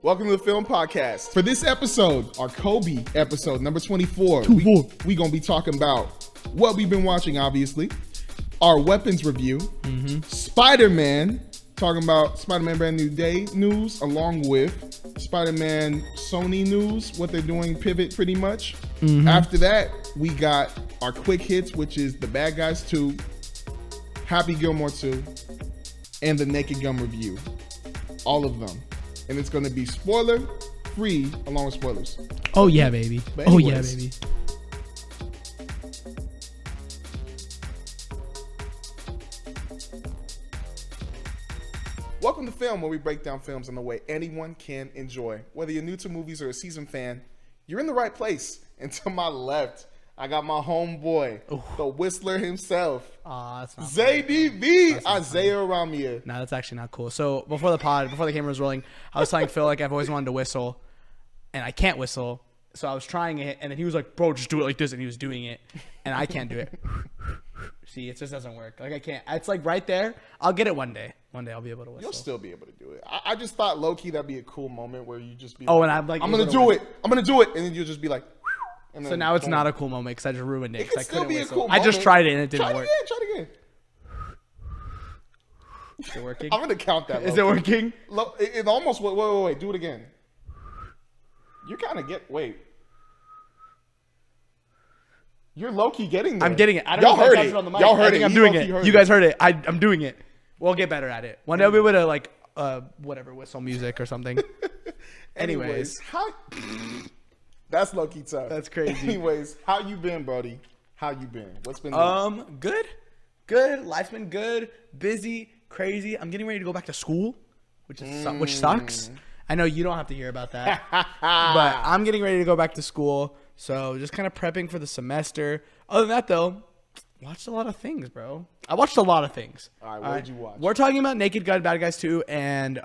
Welcome to the Film Podcast. For this episode, our Kobe episode, number 24, we going to be talking about what we've been watching, obviously, our weapons review, Spider-Man, talking about Spider-Man Brand New Day news, along with Spider-Man Sony news, what they're doing, pivot pretty much. After that, we got our quick hits, which is The Bad Guys 2, Happy Gilmore 2, and the Naked Gun review. All of them. And it's going to be spoiler free along with spoilers. Oh yeah, baby. Oh yeah, baby. Welcome to Film, where we break down films in the way anyone can enjoy. Whether you're new to movies or a seasoned fan, you're in the right place. And to my left, I got my homeboy, the Whistler himself, That's not ZDV, Isaiah Ramia. No, that's actually not cool. So before the camera was rolling, I was telling Phil like I've always wanted to whistle, and I can't whistle. So I was trying it, and then he was like, "Bro, just do it like this," and he was doing it, and I can't do it. See, it just doesn't work. Like I can't. It's like right there. I'll get it one day. One day I'll be able to whistle. You'll still be able to do it. I just thought low-key that'd be a cool moment where you just be and I'm going to do it. I'm going to do it. And then you'll just be like, and then so now it's not a cool moment because I just ruined it. It could still be a cool moment. I just tried it and it didn't work. Try it again. Is it working? I'm going to count that. Is it working? It almost, wait. Do it again. You kind of wait. You're low-key getting there. I'm getting it. I don't know if I touched it on the mic. Y'all heard it. I'm doing it. You guys heard it. I'm doing it. We'll get better at it. One day we'll be able to like whatever, whistle music or something. Anyways. That's low-key tough. That's crazy. Anyways, how you been, Brody? How you been? What's been Good. Life's been good. Busy, crazy. I'm getting ready to go back to school, which sucks. I know you don't have to hear about that. But I'm getting ready to go back to school. So just kind of prepping for the semester. Other than that, though, watched a lot of things, bro. I watched a lot of things. All right, what did you watch? We're talking about Naked Gun, Bad Guys 2, and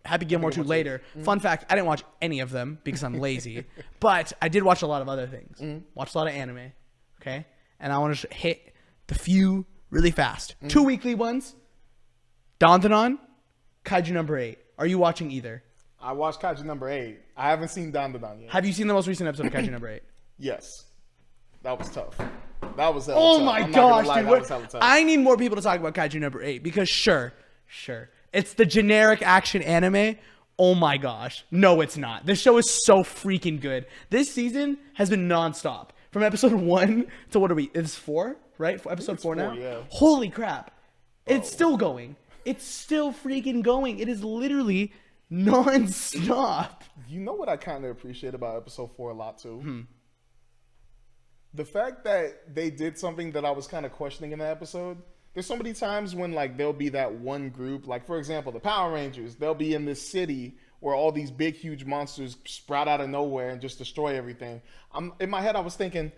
Happy Gilmore 2 later. Fun fact, I didn't watch any of them because I'm lazy. But I did watch a lot of other things. Watched a lot of anime, okay? And I want to hit the few really fast. 2 weekly ones. Dandanon, Kaiju number 8. Are you watching either? I watched Kaiju number 8. I haven't seen Dandanon yet. Have you seen the most recent episode of Kaiju number 8? Yes. That was tough. That was hella Oh tough. my I'm gosh, not gonna lie, dude. that was hella tough. I need more people to talk about Kaiju number 8 because sure. It's the generic action anime. Oh my gosh. No, it's not. This show is so freaking good. This season has been nonstop. From episode 1 to what are we? It's 4, right? Episode 4 now? Yeah. Holy crap. It's still going. It's still freaking going. It is literally nonstop. You know what I kind of appreciate about episode 4 a lot too? The fact that they did something that I was kind of questioning in the episode. There's so many times when like there'll be that one group, like for example, the Power Rangers, they'll be in this city where all these big, huge monsters sprout out of nowhere and just destroy everything. In my head, I was thinking,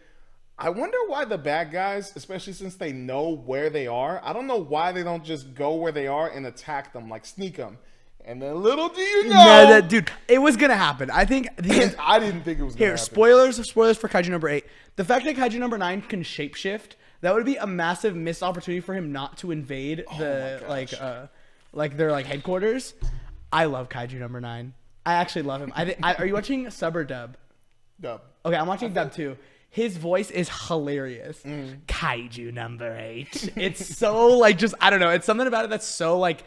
I wonder why the bad guys, especially since they know where they are, I don't know why they don't just go where they are and attack them, like sneak them. And then little do you know, dude, it was gonna happen. I think I didn't think it was gonna happen. Spoilers for Kaiju number 8. The fact that Kaiju number 9 can shapeshift, that would be a massive missed opportunity for him not to invade their headquarters. I love Kaiju number 9. I actually love him. Are you watching sub or dub? Dub. Okay, I'm watching dub too. His voice is hilarious. Kaiju number 8. It's so like just I don't know. It's something about it that's so like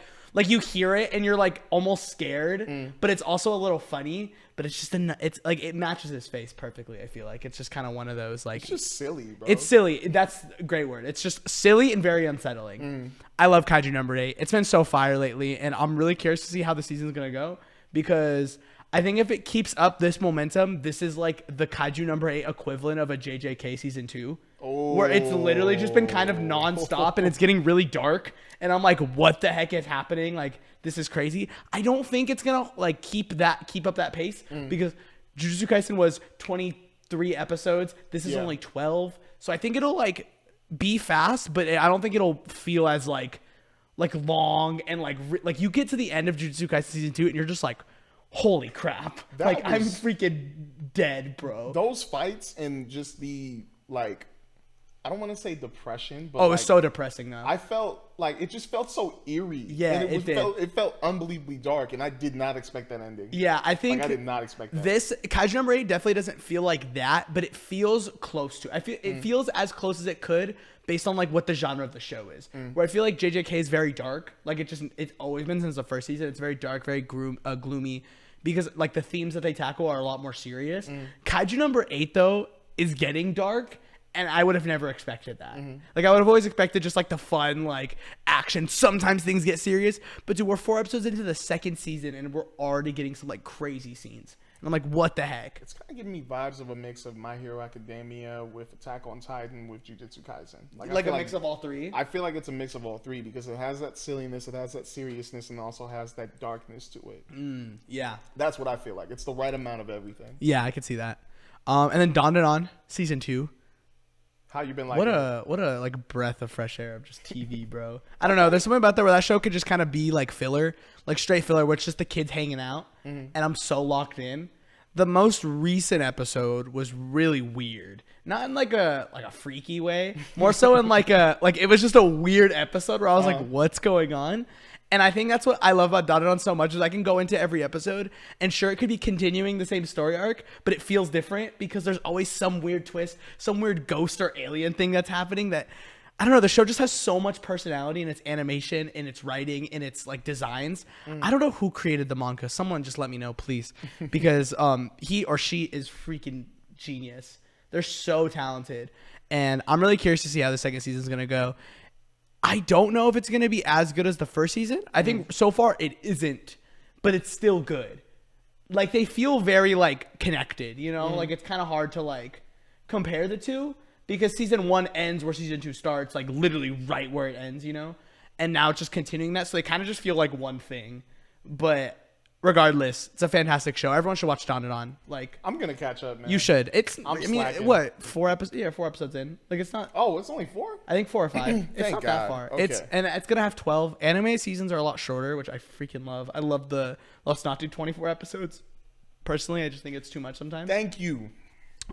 you hear it and you're like almost scared, but it's also a little funny. But it's just it's like it matches his face perfectly. I feel like it's just kind of one of those like it's just silly, bro. It's silly. That's a great word. It's just silly and very unsettling. I love Kaiju number 8. It's been so fire lately, and I'm really curious to see how the season's gonna go because I think if it keeps up this momentum, this is like the Kaiju number 8 equivalent of a JJK season 2. Where it's literally just been kind of nonstop and it's getting really dark. And I'm like, what the heck is happening? Like, this is crazy. I don't think it's going to like keep up that pace because Jujutsu Kaisen was 23 episodes. This is only 12. So I think it'll like be fast, but I don't think it'll feel as like long and like you get to the end of Jujutsu Kaisen season 2 and you're just like, holy crap. I'm freaking dead, bro. Those fights and just the like I don't want to say depression, but Oh, it's so depressing though. I felt like it just felt so eerie. Yeah, and it did. It felt unbelievably dark, and I did not expect that ending. Yeah, I think I did not expect that. This Kaiju number 8 definitely doesn't feel like that, but it feels close to. It feels as close as it could based on like what the genre of the show is. Where I feel like JJK is very dark. Like it's always been since the first season. It's very dark, very gloomy, because like the themes that they tackle are a lot more serious. Kaiju number 8 though is getting dark. And I would have never expected that. Like, I would have always expected just, like, the fun, like, action. Sometimes things get serious. But, dude, we're 4 episodes into the second season, and we're already getting some, like, crazy scenes. And I'm like, what the heck? It's kind of giving me vibes of a mix of My Hero Academia with Attack on Titan with Jujutsu Kaisen. Like a mix of all three? I feel like it's a mix of all three because it has that silliness, it has that seriousness, and also has that darkness to it. Yeah. That's what I feel like. It's the right amount of everything. Yeah, I could see that. And then Dawn to Dawn, season 2. How you been liking it? What a like breath of fresh air of just TV, bro. I don't know. There's something about that where that show could just kind of be like filler, like straight filler, where it's just the kids hanging out, and I'm so locked in. The most recent episode was really weird, not in like a freaky way, more so in like it was just a weird episode where I was like, what's going on? And I think that's what I love about Dawn to Dawn so much is I can go into every episode and sure, it could be continuing the same story arc, but it feels different because there's always some weird twist, some weird ghost or alien thing that's happening that, I don't know, the show just has so much personality in its animation, in its writing, in its like designs. I don't know who created the manga. Someone just let me know, please. Because he or she is freaking genius. They're so talented. And I'm really curious to see how the second season is going to go. I don't know if it's going to be as good as the first season. I think so far it isn't, but it's still good. Like they feel very like connected, you know, like it's kind of hard to like compare the two because season 1 ends where season 2 starts, like literally right where it ends, you know, and now it's just continuing that. So they kind of just feel like one thing, but regardless, it's a fantastic show. Everyone should watch Dawn to Dawn. Like I'm going to catch up, man. You should. It's, slacking. What, 4 episodes? Yeah, 4 episodes in. Like it's not. Oh, it's only 4? I think 4 or 5. It's Thank not God. that far. Okay. And it's gonna have 12. Anime seasons are a lot shorter, which I freaking love. I love the let's not do 24 episodes. Personally, I just think it's too much sometimes. Thank you.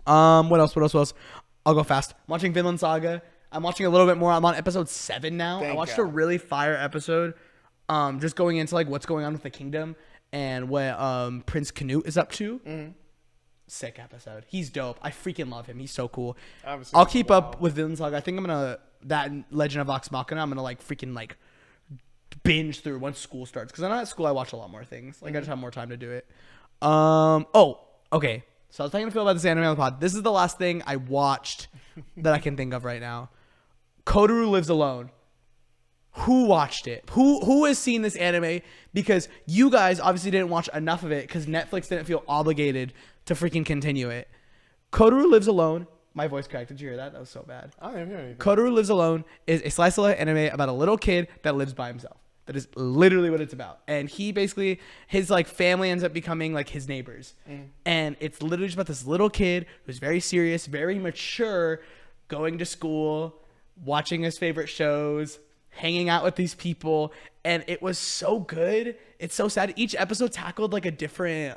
What else? I'll go fast. I'm watching Vinland Saga. I'm watching a little bit more. I'm on episode 7 now. I watched a really fire episode. Just going into like what's going on with the kingdom and what Prince Canute is up to. Sick episode. He's dope. I freaking love him. He's so cool. I'll keep up with Vinland Saga. I think I'm gonna that Legend of Vox Machina. I'm gonna like freaking like binge through once school starts because I know at school I watch a lot more things. Like I just have more time to do it. Okay. So I was talking to Phil about this anime on the pod. This is the last thing I watched that I can think of right now. Kotoru Lives Alone. Who watched it? Who has seen this anime? Because you guys obviously didn't watch enough of it because Netflix didn't feel obligated to freaking continue it. Kotoru Lives Alone. My voice cracked. Did you hear that? That was so bad. I didn't hear anything. Kotoru Lives Alone is a slice of life anime about a little kid that lives by himself. That is literally what it's about. And he basically, his like family ends up becoming like his neighbors. And it's literally just about this little kid who's very serious, very mature, going to school, watching his favorite shows, hanging out with these people. And it was so good. It's so sad. Each episode tackled like a different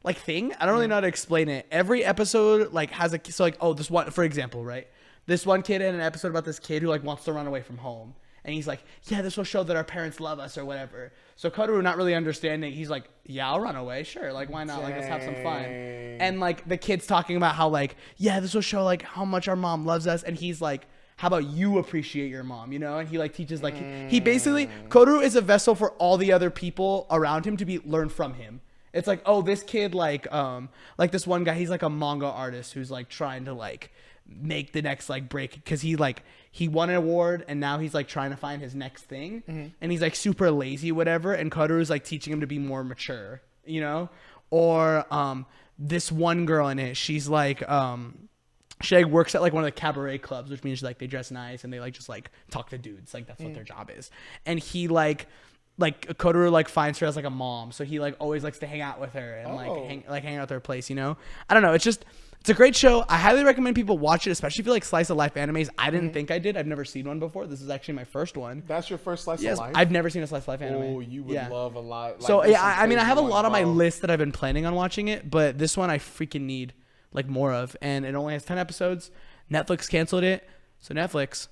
like thing. I don't really know how to explain it. Every episode like has this one, for example, right? This one kid in an episode about this kid who like wants to run away from home. And he's like, yeah, this will show that our parents love us or whatever. So Kotoru, not really understanding, he's like, yeah, I'll run away. Sure. Like, why not? Like, let's have some fun. And like the kid's talking about how like, yeah, this will show like how much our mom loves us. And he's like, how about you appreciate your mom, you know? And he like teaches like, he basically, Kotoru is a vessel for all the other people around him to learn from him. It's like, oh, this kid, like this one guy, he's like a manga artist who's like trying to like make the next like break because he won an award and now he's like trying to find his next thing and he's like super lazy, whatever. And Kotoru's like teaching him to be more mature, you know? Or this one girl in it, she's like, she like works at like one of the cabaret clubs, which means like they dress nice and they like just like talk to dudes. Like that's what their job is. And he like Kotoru like finds her as like a mom, so he like always likes to hang out with her and hang out at her place, you know? I don't know, it's a great show. I highly recommend people watch it, especially if you like slice of life animes. I didn't think I did. I've never seen one before. This is actually my first one. That's your first slice of life? I've never seen a slice of life anime. Oh, you would love a lot. Like, so yeah, I mean, I have a lot on my list that I've been planning on watching it, but this one I freaking need like more of, and it only has 10 episodes. Netflix canceled it. So Netflix,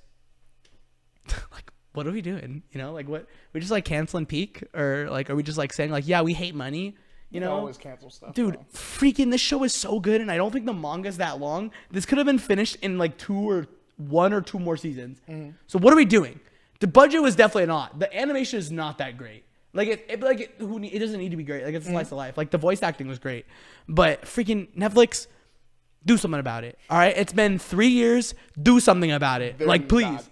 like, what are we doing? You know, like, what? We just like canceling Peak, or like, are we just like saying like, yeah, we hate money? You know, always cancel stuff, dude. bro. Freaking, this show is so good, and I don't think the manga's that long. This could have been finished in like 1 or 2 more seasons. So what are we doing? The budget was definitely not. The animation is not that great. Like it doesn't need to be great. Like, it's a slice of life. Like, the voice acting was great, but freaking Netflix, do something about it. All right, it's been 3 years. Do something about it. They're like, please.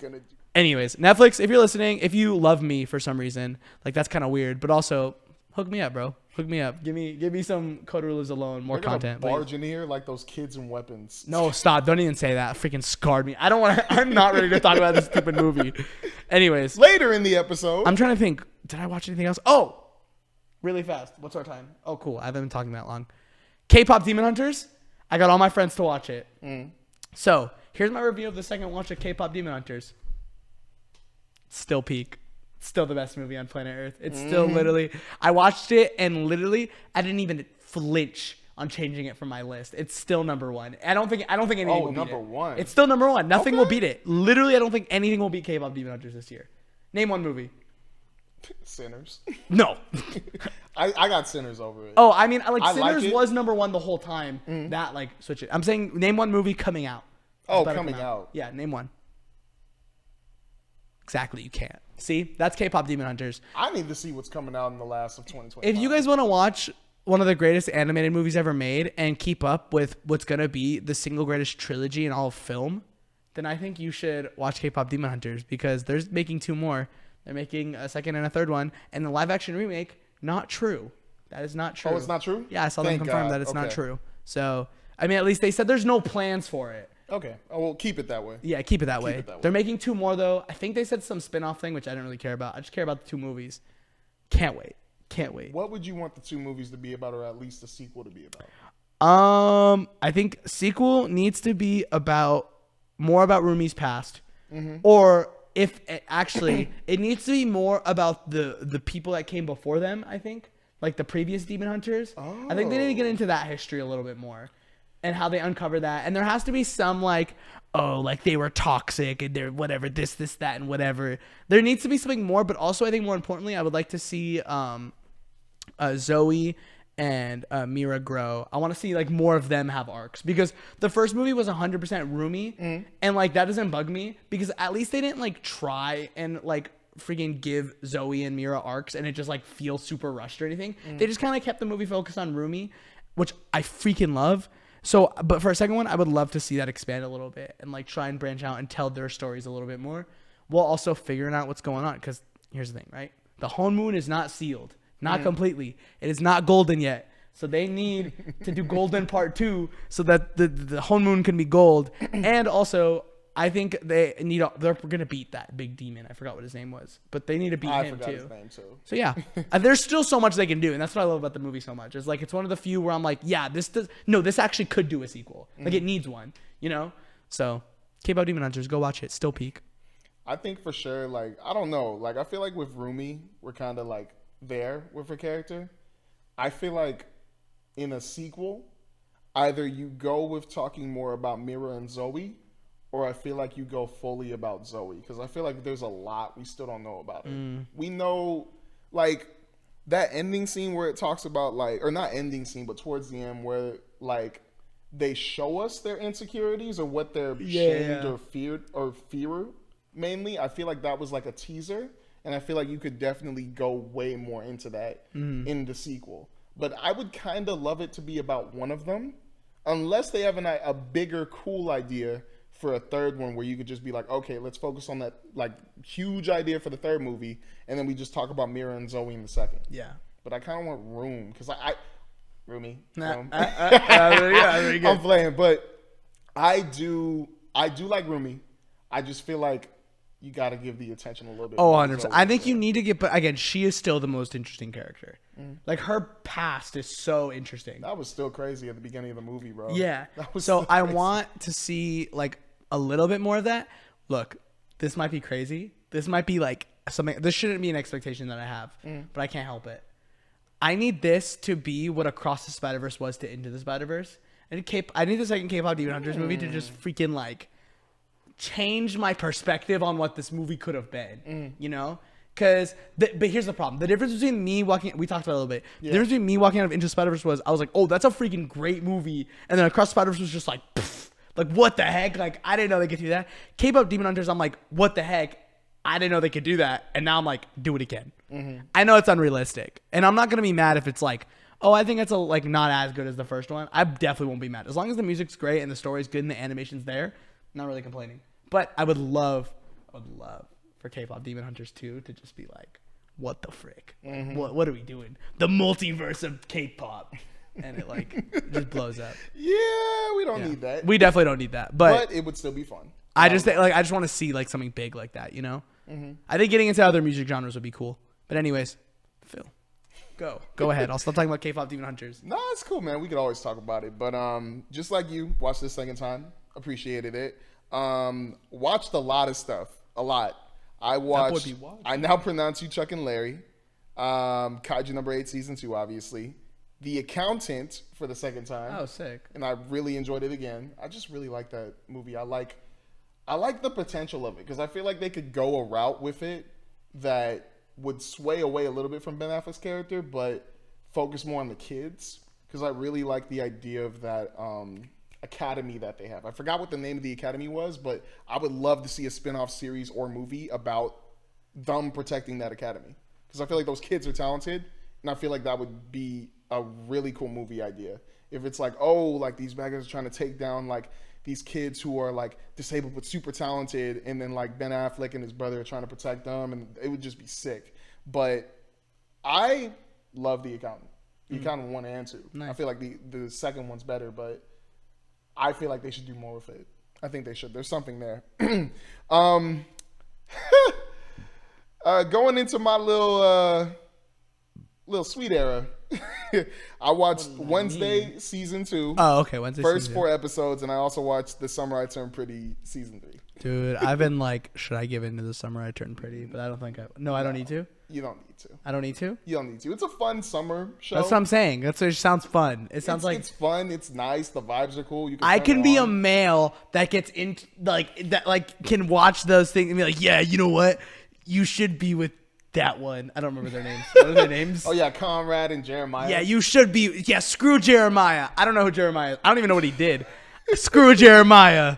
Anyways, Netflix, if you're listening, if you love me for some reason, like, that's kind of weird. But also, hook me up, bro. Hook me up. Give me some Code Rulers Alone, more content. Barge in here like those Kids and Weapons. No, stop. Don't even say that. Freaking scarred me. I don't want to. I'm not ready to talk about this stupid movie. Anyways. Later in the episode. I'm trying to think. Did I watch anything else? Oh, really fast. What's our time? Oh, cool. I haven't been talking that long. K-pop Demon Hunters. I got all my friends to watch it. So, here's my review of the second watch of K-pop Demon Hunters. Still peak. Still the best movie on planet Earth. It's still literally, I watched it and literally I didn't even flinch on changing it from my list. It's still number 1. I don't think anything will beat it. Number 1. It's still number 1. Nothing will beat it. Literally, I don't think anything will beat K-pop Demon Hunters this year. Name one movie. Sinners. No. I got Sinners over it. Oh, I mean, like, Sinners like was number 1 the whole time. That, like, switch it. I'm saying name one movie coming out. Oh, coming out. Yeah, name one. Exactly, you can't. See, that's K-pop Demon Hunters. I need to see what's coming out in the last of 2020. If you guys want to watch one of the greatest animated movies ever made and keep up with what's going to be the single greatest trilogy in all of film, then I think you should watch K-pop Demon Hunters, because they're making 2 more. They're making a second and a third one, and the live action remake, not true. That is not true. Oh, it's not true? Yeah, I saw them confirm God. that it's not true. So, I mean, at least they said there's no plans for it. Okay. Oh, well, keep it that way. Yeah, keep it that way. They're making 2 more, though. I think they said some spin-off thing, which I didn't really care about. I just care about the 2 movies. Can't wait. Can't wait. What would you want the 2 movies to be about, or at least the sequel to be about? I think sequel needs to be more about Rumi's past. Or if actually it needs to be more about the people that came before them, I think. Like the previous Demon Hunters. Oh. I think they need to get into that history a little bit more. And how they uncover that. And there has to be some like, oh, like they were toxic and they're whatever, this, that, and whatever. There needs to be something more. But also, I think more importantly, I would like to see Zoe and Mira grow. I want to see like more of them have arcs. Because the first movie was 100% Rumi. And like that doesn't bug me. Because at least they didn't like try and like freaking give Zoe and Mira arcs. And it just like feels super rushed or anything. They just kind of kept the movie focused on Rumi, which I freaking love. So, but for a second one, I would love to see that expand a little bit and like try and branch out and tell their stories a little bit more, while also figuring out what's going on. Because here's the thing, right? The honeymoon is not sealed, not completely. It is not golden yet. So they need to do Golden Part 2 so that the honeymoon can be gold. And also, I think they're going to beat that big demon. I forgot what his name was, but they need to beat him too. His name too. So yeah, there's still so much they can do. And that's what I love about the movie so much. It's like, it's one of the few where I'm like, yeah, this actually could do a sequel. Like it needs one, you know? So K-pop Demon Hunters, go watch it. Still peak. I think for sure, like, I don't know. Like, I feel like with Rumi, we're kind of like there with her character. I feel like in a sequel, either you go with talking more about Mira and Zoe, or I feel like you go fully about Zoe, because I feel like there's a lot we still don't know about her. We know, like, that ending scene where it talks about, like, or not ending scene, but towards the end where, like, they show us their insecurities or what they're shamed or fear mainly. I feel like that was like a teaser, and I feel like you could definitely go way more into that in the sequel. But I would kind of love it to be about one of them, unless they have a bigger, cool idea for a third one where you could just be like, okay, let's focus on that like huge idea for the third movie, and then we just talk about Mira and Zoe in the second. Yeah. But I kind of want Room, because Rumi. I'm playing, but I do like Rumi. I just feel like you got to give the attention a little bit. Oh, 100%. I think you need to get, but again, she is still the most interesting character. Like her past is so interesting. That was still crazy at the beginning of the movie, bro. Yeah. So I want to see like a little bit more of that. Look, this might be crazy. This might be like something. This shouldn't be an expectation that I have, but I can't help it. I need this to be what Across the Spider-Verse was to Into the Spider-Verse. I need the second K-pop Demon Hunters movie to just freaking like changed my perspective on what this movie could have been. You know. Because, but here's the problem. The difference between me walking, we talked about it a little bit. The difference between me walking out of Into Spider-Verse was, I was like, oh, that's a freaking great movie. And then Across Spider-Verse was just like, pfft, like, what the heck? Like, I didn't know they could do that. K-pop Demon Hunters, I'm like, what the heck? I didn't know they could do that. And now I'm like, do it again. I know it's unrealistic. And I'm not going to be mad if it's like, oh, I think it's like not as good as the first one. I definitely won't be mad. As long as the music's great and the story's good and the animation's there, I'm not really complaining. But I would love for K-pop Demon Hunters 2 to just be like, what the frick? What are we doing? The multiverse of K-pop. And it like just blows up. Yeah, we don't need that. We definitely don't need that. But it would still be fun. I just want to see like something big like that, you know? I think getting into other music genres would be cool. But anyways, Phil, go ahead. I'll stop talking about K-pop Demon Hunters. No, it's cool, man. We could always talk about it. But just like you, watched this second time. Appreciated it. Watched a lot of stuff. A lot. I now pronounce you Chuck and Larry. Kaiju number 8, season 2, obviously. The Accountant for the second time. Oh, sick. And I really enjoyed it again. I just really like that movie. I like the potential of it because I feel like they could go a route with it that would sway away a little bit from Ben Affleck's character, but focus more on the kids. Because I really like the idea of that academy that they have. I forgot what the name of the academy was, but I would love to see a spin-off series or movie about them protecting that academy. Because I feel like those kids are talented, and I feel like that would be a really cool movie idea. If it's like, oh, like these bad guys are trying to take down like these kids who are like disabled but super talented, and then like Ben Affleck and his brother are trying to protect them, and it would just be sick. But I love The Accountant. The Accountant 1 and 2. Nice. I feel like the second one's better, but I feel like they should do more with it. I think they should. There's something there. Going into my little sweet era, I watched Wednesday season 2. Oh, okay. Wednesday first season 4 episodes, and I also watched The Summer I Turned Pretty season 3. Dude, I've been like, should I give into The Summer I Turned Pretty? But I don't think I don't need to. You don't need to. I don't need to? You don't need to. It's a fun summer show. That's what I'm saying. It sounds fun. It sounds like it's fun. It's nice. The vibes are cool. I can be a male that gets into can watch those things and be like, yeah, you know what? You should be with that one. I don't remember their names. What are their names? Oh yeah, Conrad and Jeremiah. Yeah, you should be. Yeah, screw Jeremiah. I don't know who Jeremiah is. I don't even know what he did. Screw Jeremiah.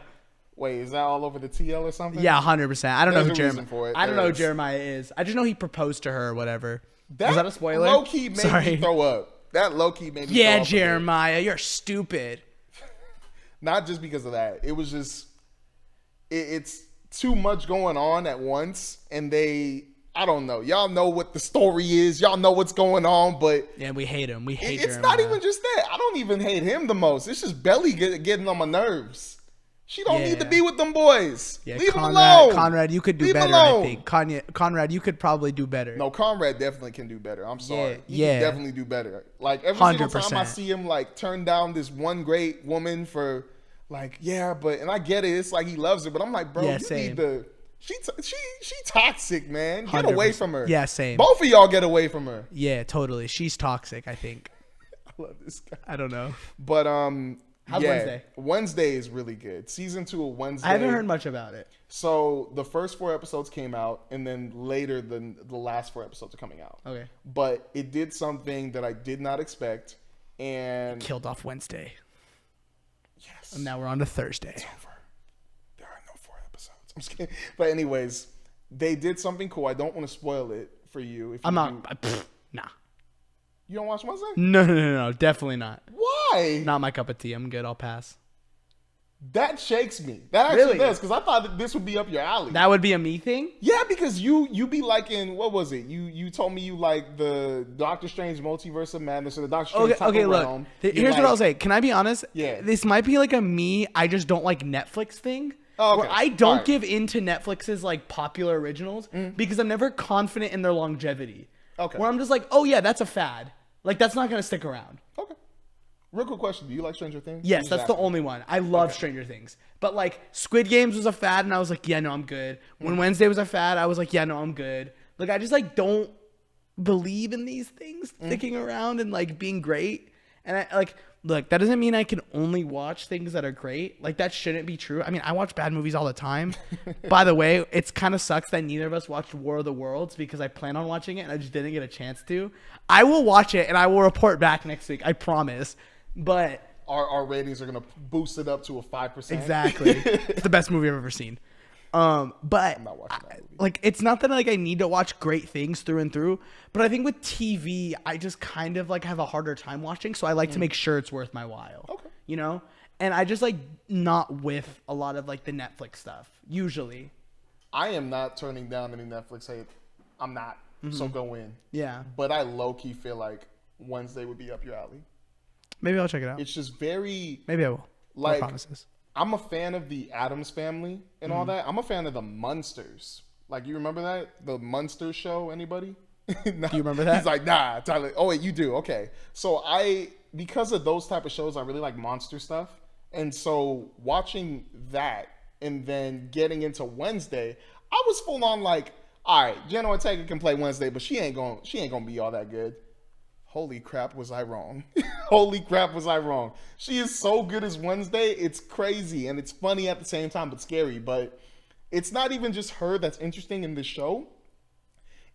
Wait, is that all over the TL or something? Yeah, 100%. I don't know who Jeremiah. I don't know who is. Jeremiah is. I just know he proposed to her or whatever. Was that a spoiler? Low key made me throw up. That low key made me. Yeah, throw up Jeremiah, you're stupid. Not just because of that. It was just it's too much going on at once, and I don't know. Y'all know what the story is. Y'all know what's going on, but yeah, we hate him. We hate. It's not even just that. I don't even hate him the most. It's just Belly getting on my nerves. She don't need to be with them boys. Yeah, leave him alone. Conrad, you could do better. I think. Conrad, you could probably do better. No, Conrad definitely can do better. I'm sorry. He can definitely do better. Like every 100%. single time I see him like turn down this one great woman for like, and I get it. It's like he loves her, but I'm like, bro, you need to. She toxic, man. Get 100%. Away from her. Yeah, same. Both of y'all get away from her. Yeah, totally. She's toxic, I think. I love this guy. I don't know. But how's Wednesday? Wednesday is really good. Season 2 of Wednesday. I haven't heard much about it. So the first 4 episodes came out, and then later the last 4 episodes are coming out. Okay. But it did something that I did not expect, and killed off Wednesday. Yes. And now we're on to Thursday. It's over. There are no 4 episodes. I'm just kidding. But anyways, they did something cool. I don't want to spoil it for you. I'm not. Nah. You don't watch Wednesday? No. Definitely not. Why? Not my cup of tea. I'm good. I'll pass. That shakes me. That actually does, because I thought that this would be up your alley. That would be a me thing? Yeah, because you be liking, what was it? You told me you like the Doctor Strange Multiverse of Madness or the Doctor Strange Okay, look. Here's what I'll say. Can I be honest? Yeah. This might be like a me, I just don't like Netflix thing. Oh, okay. Where I don't give into Netflix's like popular originals because I'm never confident in their longevity. Okay. Where I'm just like, oh yeah, that's a fad. Like that's not gonna stick around. Okay. Real quick question: do you like Stranger Things? Yes, that's the only one. I love Stranger Things. But like Squid Games was a fad, and I was like, yeah, no, I'm good. When Wednesday was a fad, I was like, yeah, no, I'm good. Like I just like don't believe in these things sticking around and like being great. And I like look, that doesn't mean I can only watch things that are great. Like, that shouldn't be true. I mean, I watch bad movies all the time. By the way, it's kind of sucks that neither of us watched War of the Worlds because I plan on watching it and I just didn't get a chance to. I will watch it and I will report back next week. I promise. But our ratings are going to boost it up to a 5%. exactly. It's the best movie I've ever seen. But I'm not watching that movie. Like, it's not that like I need to watch great things through and through, but I think with TV, I just kind of like have a harder time watching. So I like to make sure it's worth my while. Okay. You know? And I just like not with a lot of like the Netflix stuff, usually. I am not turning down any Netflix hate. I'm not. So go in. Yeah. But I low-key feel like Wednesday would be up your alley. Maybe I'll check it out. It's just very... Maybe I will. Like, no promises. I'm a fan of the Addams Family and all that. I'm a fan of the Munsters. Like, you remember that? The Munsters show, anybody? Nah. Do you remember that? He's like, nah, Tyler. Oh, wait, you do? Okay. So because of those type of shows, I really like monster stuff. And so watching that and then getting into Wednesday, I was full on like, all right, Jenna Ortega can play Wednesday, but she ain't gonna be all that good. Holy crap, was I wrong? Holy crap, was I wrong? She is so good as Wednesday. It's crazy and it's funny at the same time, but scary. But it's not even just her that's interesting in this show.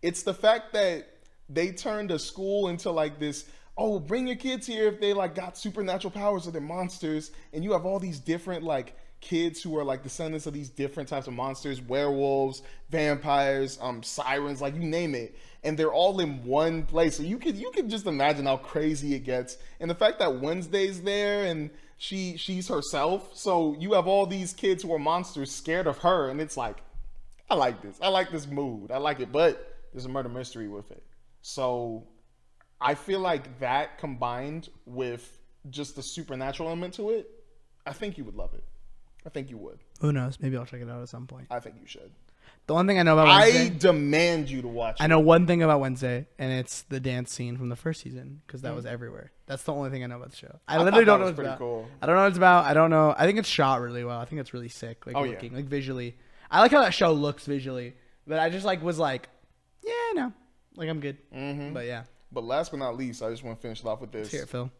It's the fact that they turned a school into like this, oh, bring your kids here if they like got supernatural powers or they're monsters. And you have all these different like kids who are like descendants of these different types of monsters, werewolves, vampires, sirens, like you name it. And they're all in one place. So you could just imagine how crazy it gets. And the fact that Wednesday's there and she's herself. So you have all these kids who are monsters scared of her. And it's like, I like this. I like this mood. I like it. But there's a murder mystery with it. So I feel like that combined with just the supernatural element to it, I think you would love it. I think you would. Who knows? Maybe I'll check it out at some point. I think you should. The one thing I know about Wednesday... I demand you to watch it. I know one thing about Wednesday, and it's the dance scene from the first season, because that was everywhere. That's the only thing I know about the show. I literally don't know what it's about. Cool. I don't know what it's about. I don't know. I think it's shot really well. I think it's really sick, like looking, like visually. I like how that show looks visually, but I just like was like, yeah, no. Like, I'm good. Mm-hmm. But yeah. But last but not least, I just want to finish it off with this. Let's hear it, Phil.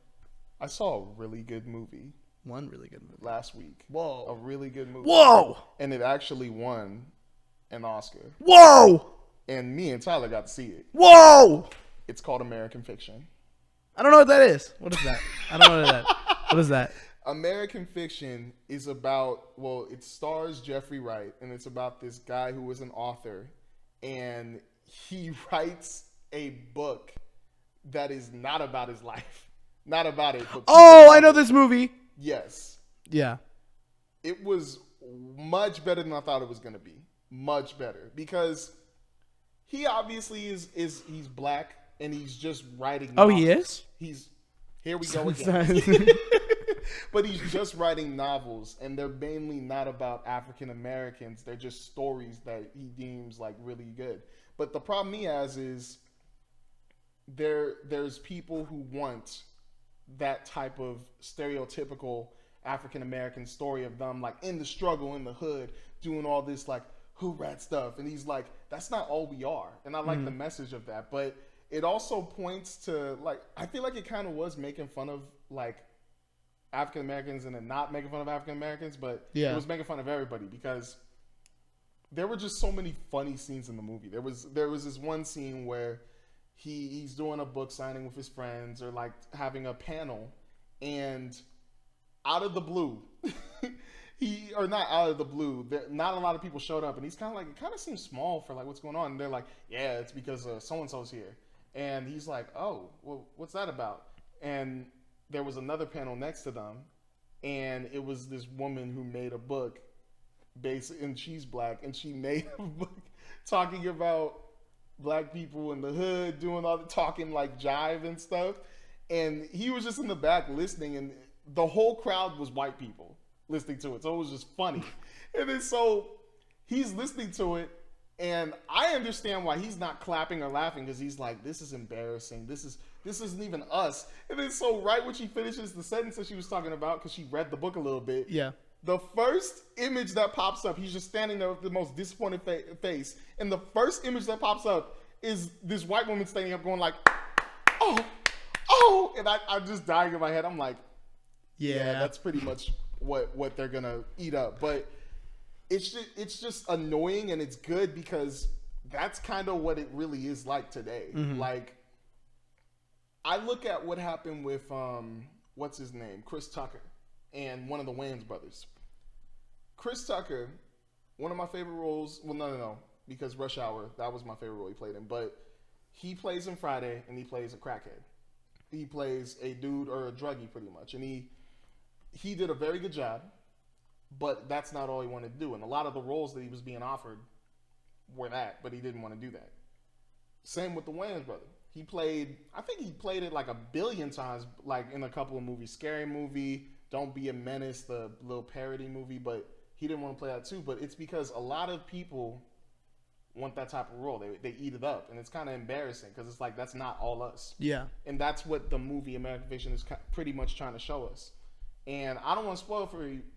I saw a really good movie. One really good movie. Last week. Whoa. A really good movie. Whoa! And it actually won an Oscar. Whoa! And me and Tyler got to see it. Whoa! It's called American Fiction. I don't know what that is. What is that? I don't know what that is. What is that? American Fiction is about, well, it stars Jeffrey Wright, and it's about this guy who is an author, and he writes a book that is not about his life. Not about it. But I know this movie. Yes. Yeah. It was much better than I thought it was going to be. Much better. Because he obviously is he's black and he's just writing novels. He is? Here we go again. But he's just writing novels, and they're mainly not about African Americans. They're just stories that he deems like really good. But the problem he has is there's people who want that type of stereotypical African American story of them like in the struggle, in the hood, doing all this like hood rat stuff. And he's like, that's not all we are. And I like the message of that. But it also points to like, I feel like it kind of was making fun of like African Americans and then not making fun of African Americans, but it was making fun of everybody because there were just so many funny scenes in the movie. There was this one scene where he's doing a book signing with his friends or like having a panel, and out of the blue, not out of the blue, not a lot of people showed up, and he's kind of like, it kind of seems small for like what's going on. And they're like, yeah, it's because so-and-so's here. And he's like, oh, well, what's that about? And there was another panel next to them, and it was this woman who made a book and she's black, and she made a book talking about black people in the hood doing all the talking like jive and stuff. And he was just in the back listening, and the whole crowd was white people listening to it. So it was just funny. And then so he's listening to it, and I understand why he's not clapping or laughing, because he's like, this is embarrassing. This isn't even us. And then so right when she finishes the sentence that she was talking about, because she read the book a little bit. Yeah. The first image that pops up, he's just standing there with the most disappointed face. And the first image that pops up is this white woman standing up going like, oh. And I'm just dying in my head. I'm like, Yeah. That's pretty much what they're gonna eat up. But it's just annoying, and it's good because that's kind of what it really is like today. Like, I look at what happened with what's his name, Chris Tucker, and one of the Wayans brothers. Chris Tucker, one of my favorite roles. Well, no, because Rush Hour, that was my favorite role he played in. But he plays in Friday, and he plays a crackhead. He plays a dude or a druggie, pretty much, and he did a very good job. But that's not all he wanted to do, and a lot of the roles that he was being offered were that, but he didn't want to do that. Same with the Wayans brother. I think he played it like a billion times, like in a couple of movies. Scary Movie, Don't Be a Menace, the little parody movie, but he didn't want to play that too. But it's because a lot of people want that type of role. They eat it up, and it's kind of embarrassing because it's like, that's not all us. Yeah. And that's what the movie American Fiction is pretty much trying to show us. And I don't want to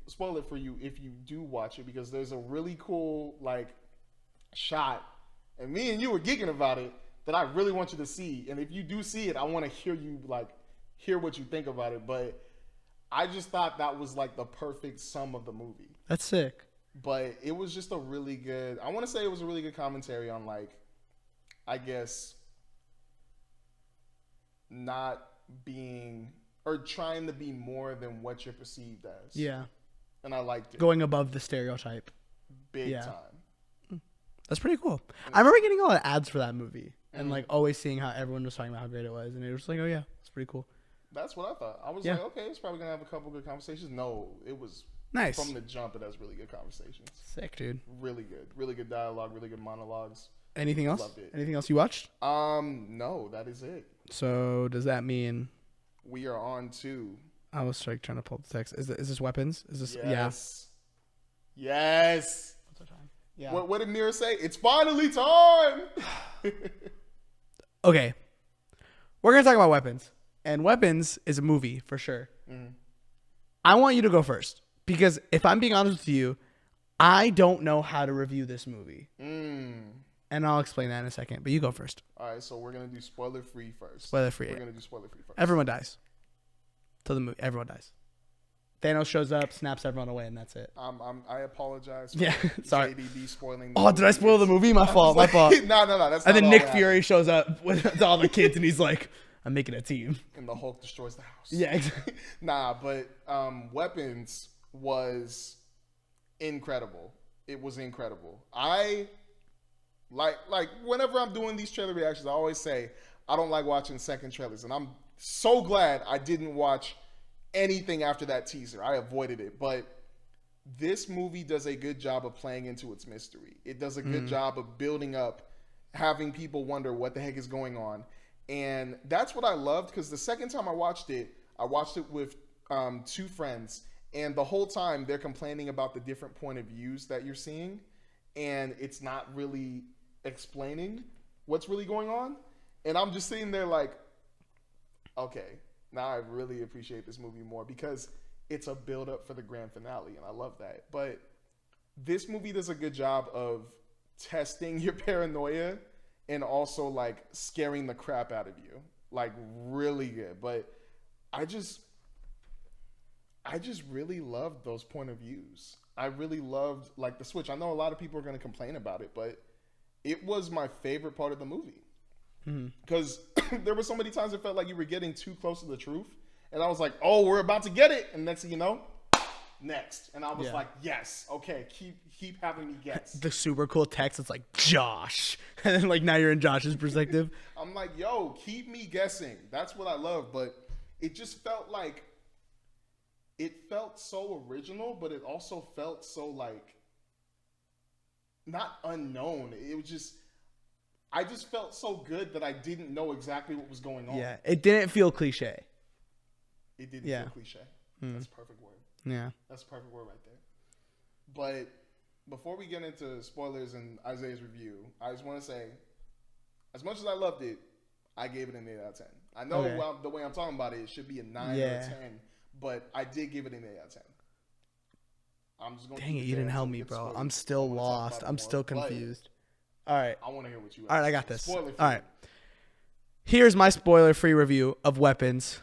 spoil it for you if you do watch it, because there's a really cool like shot, and me and you were geeking about it, that I really want you to see. And if you do see it, I want to hear what you think about it. But I just thought that was like the perfect sum of the movie. That's sick. But it was just a really good, I want to say it was a really good commentary on, like, I guess, not being, or trying to be more than what you're perceived as. Yeah. And I liked it. Going above the stereotype. Big time. That's pretty cool. I remember getting a lot of ads for that movie and like always seeing how everyone was talking about how great it was. And it was like, oh yeah, it's pretty cool. That's what I thought. I was like, okay, it's probably going to have a couple good conversations. No, it was nice. From the jump, it has really good conversations. Sick, dude. Really good. Really good dialogue, really good monologues. Anything else? Loved it. Anything else you watched? No, that is it. So does that mean we are on to? I was trying to pull up the text. Is this weapons? Is this yes? Yes. What's our time? Yeah. What did Mira say? It's finally time. Okay, we're gonna talk about Weapons, and Weapons is a movie for sure. I want you to go first because if I'm being honest with you, I don't know how to review this movie. And I'll explain that in a second, but you go first. All right, so we're going to do spoiler-free first. Spoiler-free. We're going to do spoiler-free first. Everyone dies. To the movie, everyone dies. Thanos shows up, snaps everyone away, and that's it. I apologize for sorry. JDB spoiling the movie. Did I spoil the movie? My fault. My fault. No, that's and not then all Nick that Fury shows up with all the kids, and he's like, I'm making a team. And the Hulk destroys the house. Yeah, exactly. But Weapons was incredible. It was incredible. I like whenever I'm doing these trailer reactions, I always say I don't like watching second trailers, and I'm so glad I didn't watch anything after that teaser. I avoided it, but this movie does a good job of playing into its mystery. It does a good job of building up, having people wonder what the heck is going on, and that's what I loved, because the second time I watched it with two friends, and the whole time they're complaining about the different point of views that you're seeing, and it's not really explaining what's really going on. And I'm just sitting there like, okay, now I really appreciate this movie more because it's a build up for the grand finale, and I love that. But this movie does a good job of testing your paranoia and also like scaring the crap out of you, like really good. But I just really loved those point of views. I really loved like the switch. I know a lot of people are going to complain about it, but it was my favorite part of the movie. Because there were so many times it felt like you were getting too close to the truth. And I was like, oh, we're about to get it. And next thing you know, next. And I was like, yes, okay, keep having me guess. The super cool text, it's like, Josh. And then like now you're in Josh's perspective. I'm like, yo, keep me guessing. That's what I love. But it just felt like, it felt so original, but it also felt so like, not unknown. It was just, I just felt so good that I didn't know exactly what was going on. Yeah, it didn't feel cliche. It didn't feel cliche. That's a perfect word. Yeah. That's a perfect word right there. But before we get into spoilers and Isaiah's review, I just want to say, as much as I loved it, I gave it an 8 out of 10. I know the way I'm talking about it, it should be a 9 or a 10, but I did give it an 8 out of 10. I'm just going. Dang it, you didn't help me, bro. I'm still lost. I'm still confused. All right. I want to hear what you have. All right, I got this. Spoiler free. All right. Here's my spoiler-free review of Weapons.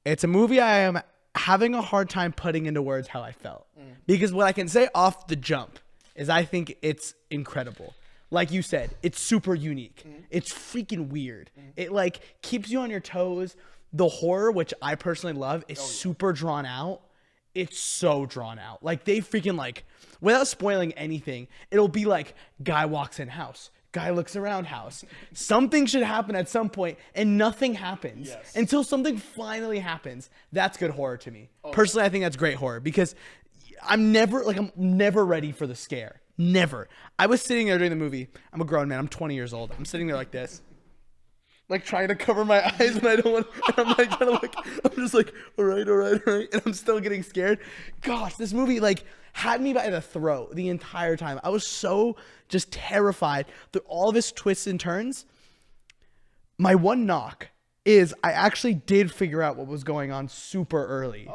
It's a movie I am having a hard time putting into words how I felt. Because what I can say off the jump is I think it's incredible. Like you said, it's super unique. It's freaking weird. It like keeps you on your toes. The horror, which I personally love, is super drawn out. It's so drawn out. Like they freaking like, without spoiling anything, it'll be like guy walks in house. Guy looks around house. Something should happen at some point, and nothing happens until something finally happens. That's good horror to me. Personally, I think that's great horror because I'm never ready for the scare. Never. I was sitting there during the movie. I'm a grown man. I'm 20 years old. I'm sitting there like this, like trying to cover my eyes, and I don't want. And I'm like trying to look. I'm just like, all right, and I'm still getting scared. Gosh, this movie like had me by the throat the entire time. I was so just terrified through all of its twists and turns. My one knock is I actually did figure out what was going on super early.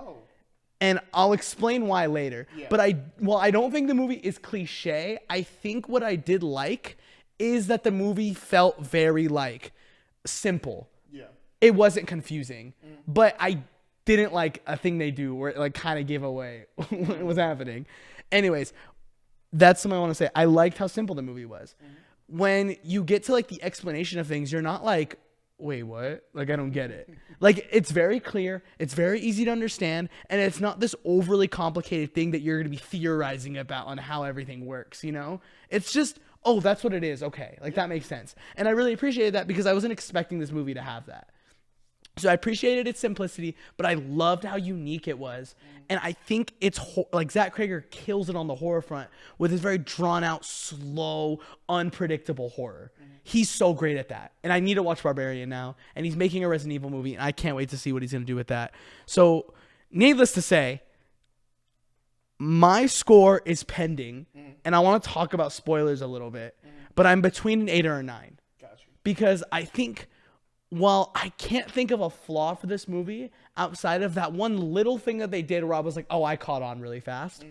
And I'll explain why later. But I don't think the movie is cliche. I think what I did like is that the movie felt very like simple. It wasn't confusing. But I didn't like a thing they do where it like kind of gave away what was happening. Anyways, that's something I want to say. I liked how simple the movie was. When you get to like the explanation of things, you're not like, wait, what? Like, I don't get it. Like, it's very clear. It's very easy to understand. And it's not this overly complicated thing that you're going to be theorizing about on how everything works, you know? It's just, oh, that's what it is. Okay. Like, that makes sense. And I really appreciated that because I wasn't expecting this movie to have that. So I appreciated its simplicity, but I loved how unique it was. And I think it's like Zach Cregger kills it on the horror front with his very drawn out, slow, unpredictable horror. He's so great at that. And I need to watch Barbarian now. And he's making a Resident Evil movie, and I can't wait to see what he's going to do with that. So needless to say, my score is pending, and I want to talk about spoilers a little bit, but I'm between an 8 or a 9. Because I think, while I can't think of a flaw for this movie outside of that one little thing that they did where I was like, oh, I caught on really fast.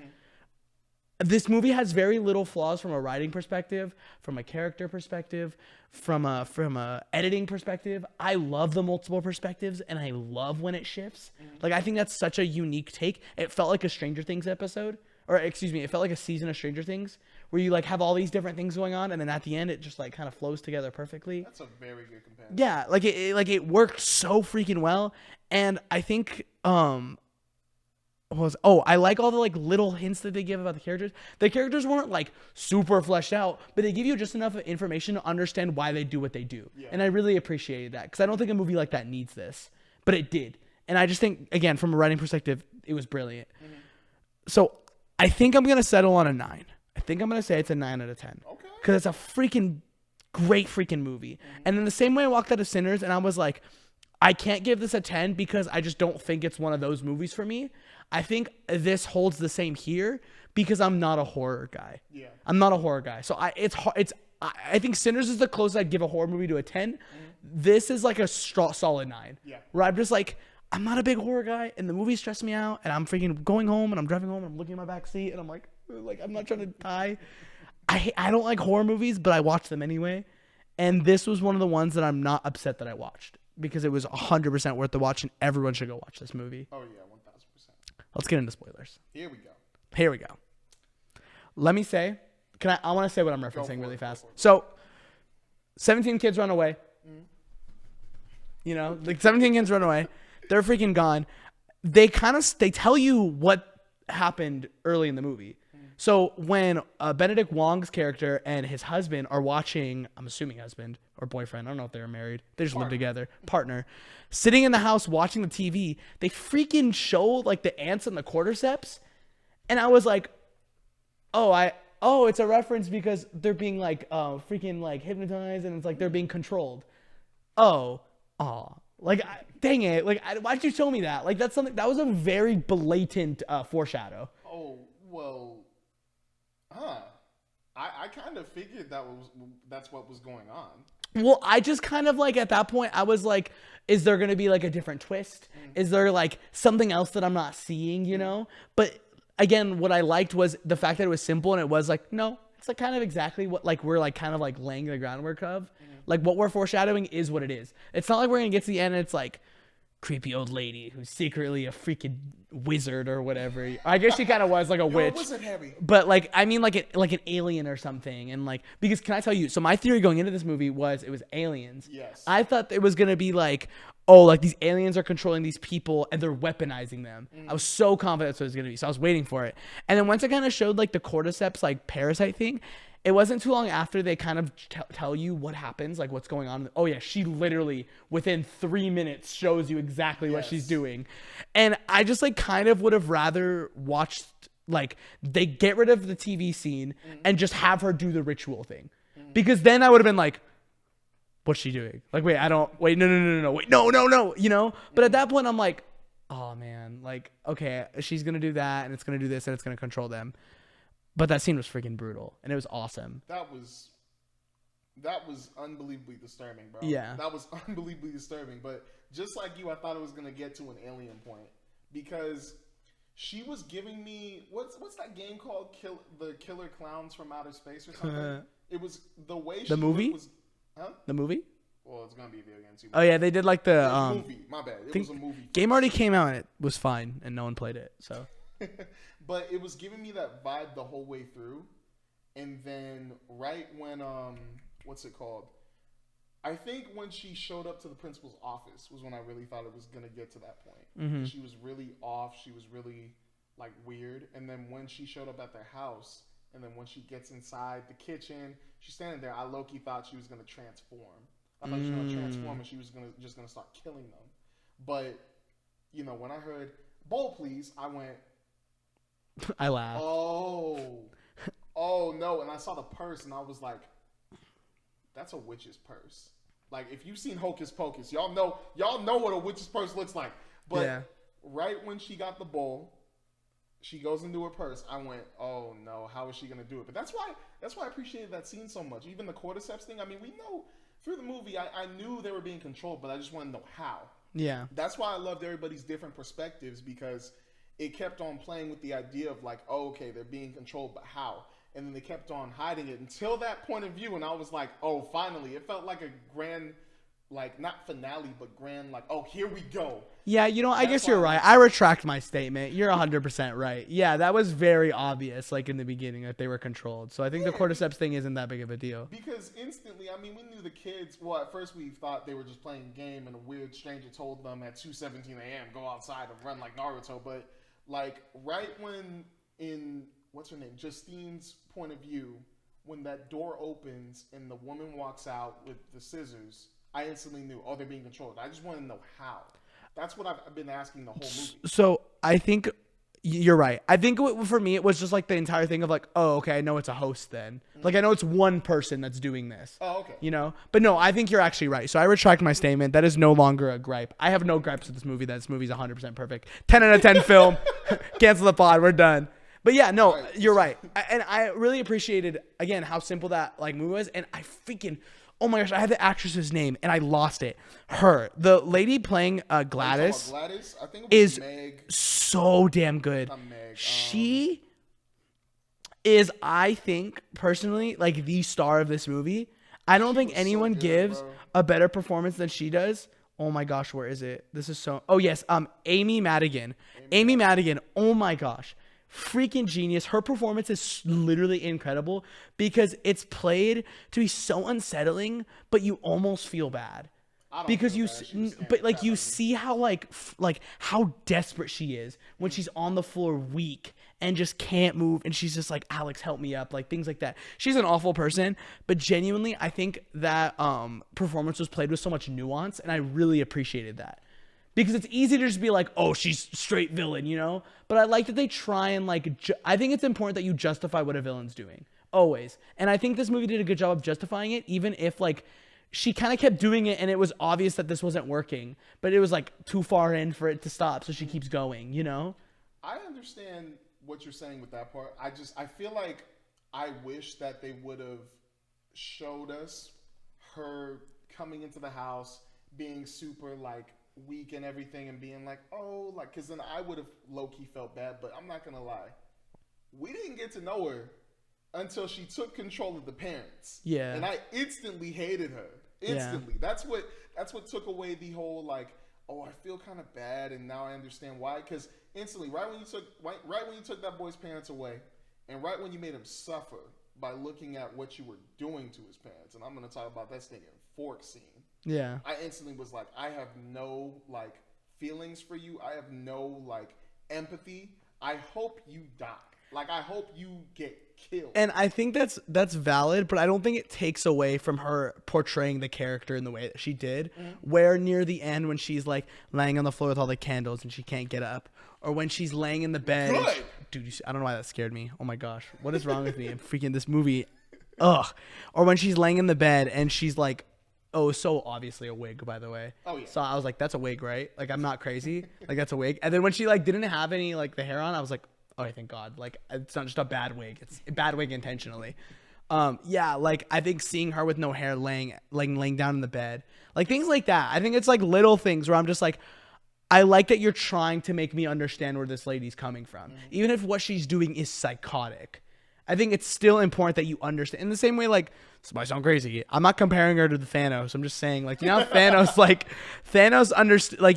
This movie has very little flaws from a writing perspective, from a character perspective, from a editing perspective. I love the multiple perspectives, and I love when it shifts. Like, I think that's such a unique take. It felt like a Stranger Things episode, or excuse me, it felt like a season of Stranger Things where you like have all these different things going on, and then at the end it just like kind of flows together perfectly. That's a very good comparison. Yeah, like it worked so freaking well, and I think I like all the like little hints that they give about the characters. The characters weren't like super fleshed out, but they give you just enough information to understand why they do what they do. And I really appreciated that because I don't think a movie like that needs this, but it did. And I just think, again, from a writing perspective, it was brilliant. So I think I'm gonna settle on a 9. I think I'm gonna say it's a 9 out of 10 because it's a freaking great freaking movie. And in the same way I walked out of Sinners and I was like, I can't give this a 10 because I just don't think it's one of those movies for me. I think this holds the same here because I'm not a horror guy. I'm not a horror guy. So I think Sinners is the closest I'd give a horror movie to a 10. This is like a solid 9. Where I'm just like, I'm not a big horror guy, and the movie stressed me out, and I'm freaking going home, and I'm driving home, and I'm looking at my back seat, and I'm like I'm not trying to die. I don't like horror movies, but I watch them anyway. And this was one of the ones that I'm not upset that I watched because it was 100% worth the watch, and everyone should go watch this movie. Oh yeah, 1000%. Let's get into spoilers. Here we go. Let me say, I want to say what I'm referencing really fast. So, 17 kids run away. You know, like 17 kids run away. They're freaking gone. They tell you what happened early in the movie. So when Benedict Wong's character and his husband are watching, I'm assuming husband or boyfriend, I don't know if they were married, they just live together, partner, sitting in the house watching the TV, they freaking show like the ants and the cordyceps. And I was like, oh, it's a reference because they're being like freaking like hypnotized and it's like they're being controlled. Like, dang it. Like, why'd you show me that? Like, that's something that was a very blatant foreshadow. Oh, well, I kind of figured that's what was going on. Well, I just kind of like at that point, I was like, is there going to be like a different twist? Is there like something else that I'm not seeing, you know? But again, what I liked was the fact that it was simple and it was like, no, it's like kind of exactly what like we're like kind of like laying the groundwork of. Like what we're foreshadowing is what it is. It's not like we're going to get to the end and it's like, creepy old lady who's secretly a freaking wizard or whatever. I guess she kind of was like a witch. Wizard heavy. But like, I mean, like an alien or something. And like, because can I tell you? So my theory going into this movie was it was aliens. Yes. I thought it was gonna be like, oh, like these aliens are controlling these people and they're weaponizing them. I was so confident that's what it was gonna be. So I was waiting for it. And then once it kind of showed like the cordyceps like parasite thing, it wasn't too long after they kind of tell you what happens, like what's going on. Oh yeah, she literally within 3 minutes shows you exactly what she's doing. And I just like kind of would have rather watched like they get rid of the TV scene and just have her do the ritual thing. Because then I would have been like, what's she doing? Like, wait, no, wait, no, you know? But at that point I'm like, oh man, like, okay, she's going to do that and it's going to do this and it's going to control them. But that scene was freaking brutal, and it was awesome. That was unbelievably disturbing, bro. Yeah. That was unbelievably disturbing. But just like you, I thought it was going to get to an alien point. Because she was giving me... What's that game called? The Killer Clowns from Outer Space or something? It was the way she... The movie? Huh? The movie? Well, it's going to be a video game too. Oh, yeah, they did like the... movie. My bad. It was a movie. Game already came out, and it was fine, and no one played it, so... But it was giving me that vibe the whole way through. And then right when, what's it called? I think when she showed up to the principal's office was when I really thought it was going to get to that point. Mm-hmm. She was really off. She was really, like, weird. And then when she showed up at their house, and then when she gets inside the kitchen, she's standing there. I low-key thought she was going to transform. I thought she was going to transform and she was just going to start killing them. But, you know, when I heard, bowl please, I went... I laughed. Oh no! And I saw the purse, and I was like, "That's a witch's purse." Like, if you've seen Hocus Pocus, y'all know what a witch's purse looks like. But right when she got the bowl, she goes into her purse. I went, "Oh no! How is she gonna do it?" But that's why I appreciated that scene so much. Even the cordyceps thing. I mean, we know through the movie. I knew they were being controlled, but I just wanted to know how. Yeah. That's why I loved everybody's different perspectives, because it kept on playing with the idea of like, oh, okay, they're being controlled, but how? And then they kept on hiding it until that point of view. And I was like, oh, finally. It felt like a grand, like, not finale, but grand, like, oh, here we go. Yeah, you know, I guess you're right. I retract my statement. You're 100% right. Yeah, that was very obvious, like, in the beginning, that they were controlled. So I think the cordyceps thing isn't that big of a deal. Because instantly, I mean, we knew the kids, well, at first we thought they were just playing a game, and a weird stranger told them at 2:17 a.m., go outside and run like Naruto. But like right when in what's her name, Justine's point of view, when that door opens and the woman walks out with the scissors, I instantly knew, oh, they're being controlled. I just want to know how. That's what I've been asking the whole movie. So I think you're right. I think for me, it was just like the entire thing of like, oh, okay, I know it's a host then. Like, I know it's one person that's doing this. Oh, okay. You know? But no, I think you're actually right. So I retract my statement. That is no longer a gripe. I have no gripes with this movie. This movie's 100% perfect. 10 out of 10 film. Cancel the pod. We're done. But yeah, no, you're right. And I really appreciated, again, how simple that like movie was. And I freaking... Oh my gosh, I had the actress's name and I lost it. Her, the lady playing Gladys, I think it was is Meg. So damn good. Meg. She is, I think, personally, like the star of this movie. I don't think anyone gives a better performance than she does. Oh my gosh, where is it? This is so... Oh yes, Amy Madigan. Amy Madigan, oh my gosh. Freaking genius. Her performance is literally incredible because it's played to be so unsettling, but you almost feel bad because you see how like how desperate she is when she's on the floor weak and just can't move, and she's just like, Alex, help me up, like things like that. She's an awful person, but genuinely I think that performance was played with so much nuance, and I really appreciated that. Because it's easy to just be like, oh, she's straight villain, you know? But I like that they try and like, I think it's important that you justify what a villain's doing. Always. And I think this movie did a good job of justifying it, even if like, she kind of kept doing it and it was obvious that this wasn't working. But it was like too far in for it to stop, so she keeps going, you know? I understand what you're saying with that part. I feel like I wish that they would have showed us her coming into the house, being super like, weak and everything, and being like, oh, like, because then I would have low-key felt bad. But I'm not gonna lie, we didn't get to know her until she took control of the parents. And I instantly hated her. Instantly. That's what took away the whole like, oh, I feel kind of bad, and now I understand why. Because instantly, right when you took that boy's parents away, and right when you made him suffer by looking at what you were doing to his parents, and I'm going to talk about that stinking fork scene. Yeah. I instantly was like, I have no like feelings for you. I have no like empathy. I hope you die. Like, I hope you get killed. And I think that's valid, but I don't think it takes away from her portraying the character in the way that she did. Mm-hmm. Where near the end, when she's like laying on the floor with all the candles and she can't get up, or when she's laying in the bed. Dude, I don't know why that scared me. Oh my gosh, what is wrong with me? I'm freaking this movie. Ugh. Or when she's laying in the bed and she's like, oh, so obviously a wig, by the way. Oh yeah. So I was like, that's a wig, right? Like, I'm not crazy. Like, that's a wig. And then when she like didn't have any like the hair on, I was like, oh, thank God. Like, it's not just a bad wig. It's a bad wig intentionally. Yeah, like, I think seeing her with no hair laying down in the bed, like, things like that. I think it's, like, little things where I'm just like, I like that you're trying to make me understand where this lady's coming from. Mm-hmm. Even if what she's doing is psychotic. I think it's still important that you understand. In the same way, like, this might sound crazy. I'm not comparing her to the Thanos. I'm just saying, like, you know, Thanos, like, Thanos,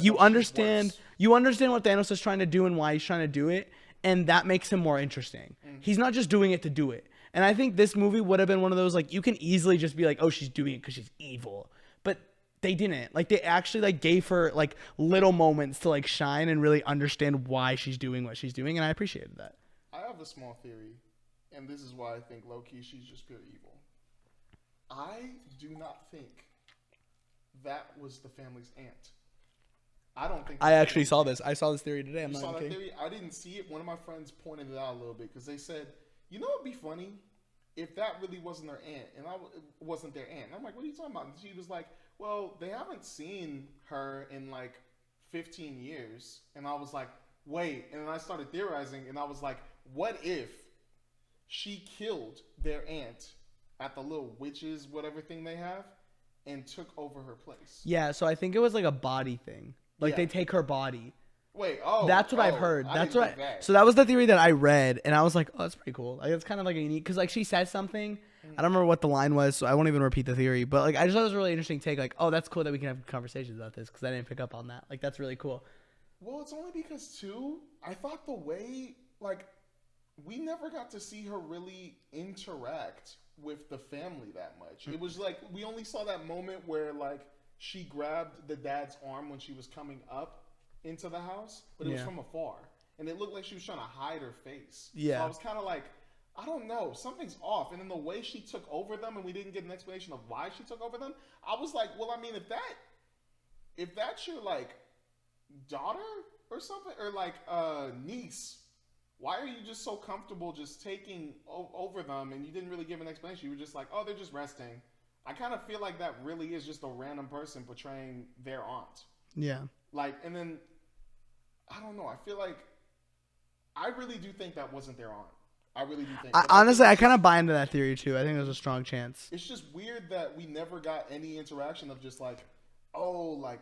you understand what Thanos is trying to do and why he's trying to do it. And that makes him more interesting. Mm-hmm. He's not just doing it to do it. And I think this movie would have been one of those, like, you can easily just be like, oh, she's doing it because she's evil. But they didn't. Like, they actually, like, gave her, like, little moments to, like, shine and really understand why she's doing what she's doing. And I appreciated that. I have a small theory. And this is why I think, low-key, she's just pure evil. I do not think that was the family's aunt. I don't think. I actually saw this. I saw this theory today. You saw that theory? I didn't see it. One of my friends pointed it out a little bit because they said, you know what'd be funny? If that really wasn't their aunt, and it wasn't their aunt. And I'm like, what are you talking about? And she was like, well, they haven't seen her in like 15 years. And I was like, wait. And then I started theorizing, and I was like, what if she killed their aunt at the little witches, whatever thing they have, and took over her place? Yeah, so I think it was like a body thing. Like, they take her body. Wait, that's what I've heard. So that was the theory that I read, and I was like, oh, that's pretty cool. Like, it's kind of like a unique, because like she said something. I don't remember what the line was, so I won't even repeat the theory. But like, I just thought it was a really interesting take. Like, oh, that's cool that we can have conversations about this, because I didn't pick up on that. Like, that's really cool. Well, it's only because too, I thought the way, like, we never got to see her really interact with the family that much. It was like, we only saw that moment where like she grabbed the dad's arm when she was coming up into the house, but it was from afar. And it looked like she was trying to hide her face. Yeah. So I was kind of like, I don't know, something's off. And then the way she took over them, and we didn't get an explanation of why she took over them, I was like, well, I mean, if that's your like daughter or something, or like niece, why are you just so comfortable just taking over them, and you didn't really give an explanation? You were just like, oh, they're just resting. I kind of feel like that really is just a random person portraying their aunt. Yeah. Like, and then, I don't know. I feel like, I really do think that wasn't their aunt. I really do think. Honestly, I kind of buy into that theory too. I think there's a strong chance. It's just weird that we never got any interaction of just like, oh, like,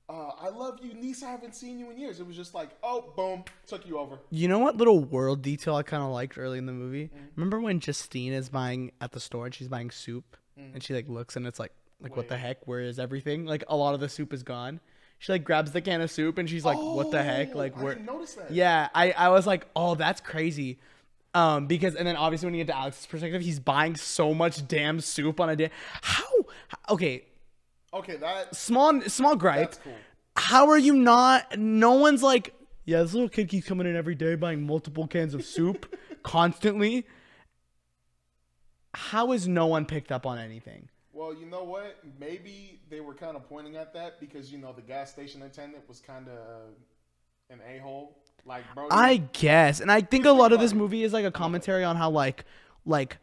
I love you, niece. I haven't seen you in years. It was just like, oh, boom, took you over. You know what little world detail I kind of liked early in the movie? Mm-hmm. Remember when Justine is buying at the store and she's buying soup, and she like looks and it's like what the heck? Where is everything? Like, a lot of the soup is gone. She like grabs the can of soup and she's like, what the heck? Like, where? I didn't notice that. Yeah, I was like, oh, that's crazy. Because, and then obviously when you get to Alex's perspective, he's buying so much damn soup on a day. Okay, that small gripe. That's cool. How are you not? No one's like, yeah, this little kid keeps coming in every day buying multiple cans of soup constantly. How is no one picked up on anything? Well, you know what? Maybe they were kind of pointing at that because, you know, the gas station attendant was kind of an a-hole. Like, bro, I guess. And I think a lot of this movie is like a commentary on how like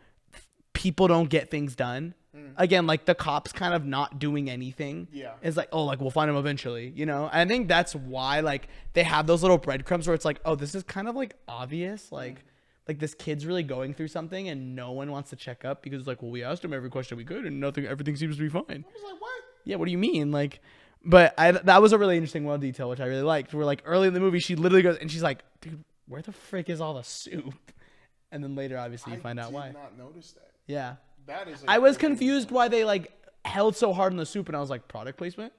people don't get things done. Again, like the cops kind of not doing anything. Yeah. It's like, oh, like we'll find him eventually, you know? And I think that's why like they have those little breadcrumbs where it's like, oh, this is kind of like obvious. Like this kid's really going through something and no one wants to check up because it's like, well, we asked him every question we could and everything seems to be fine. I was like, what? Yeah, what do you mean? Like, but that was a really interesting little detail, which I really liked. Where like early in the movie, she literally goes and she's like, dude, where the frick is all the soup? And then later, obviously, you find out why. I did not notice that. Yeah. That is. I was confused why they like held so hard on the soup, and I was like, product placement?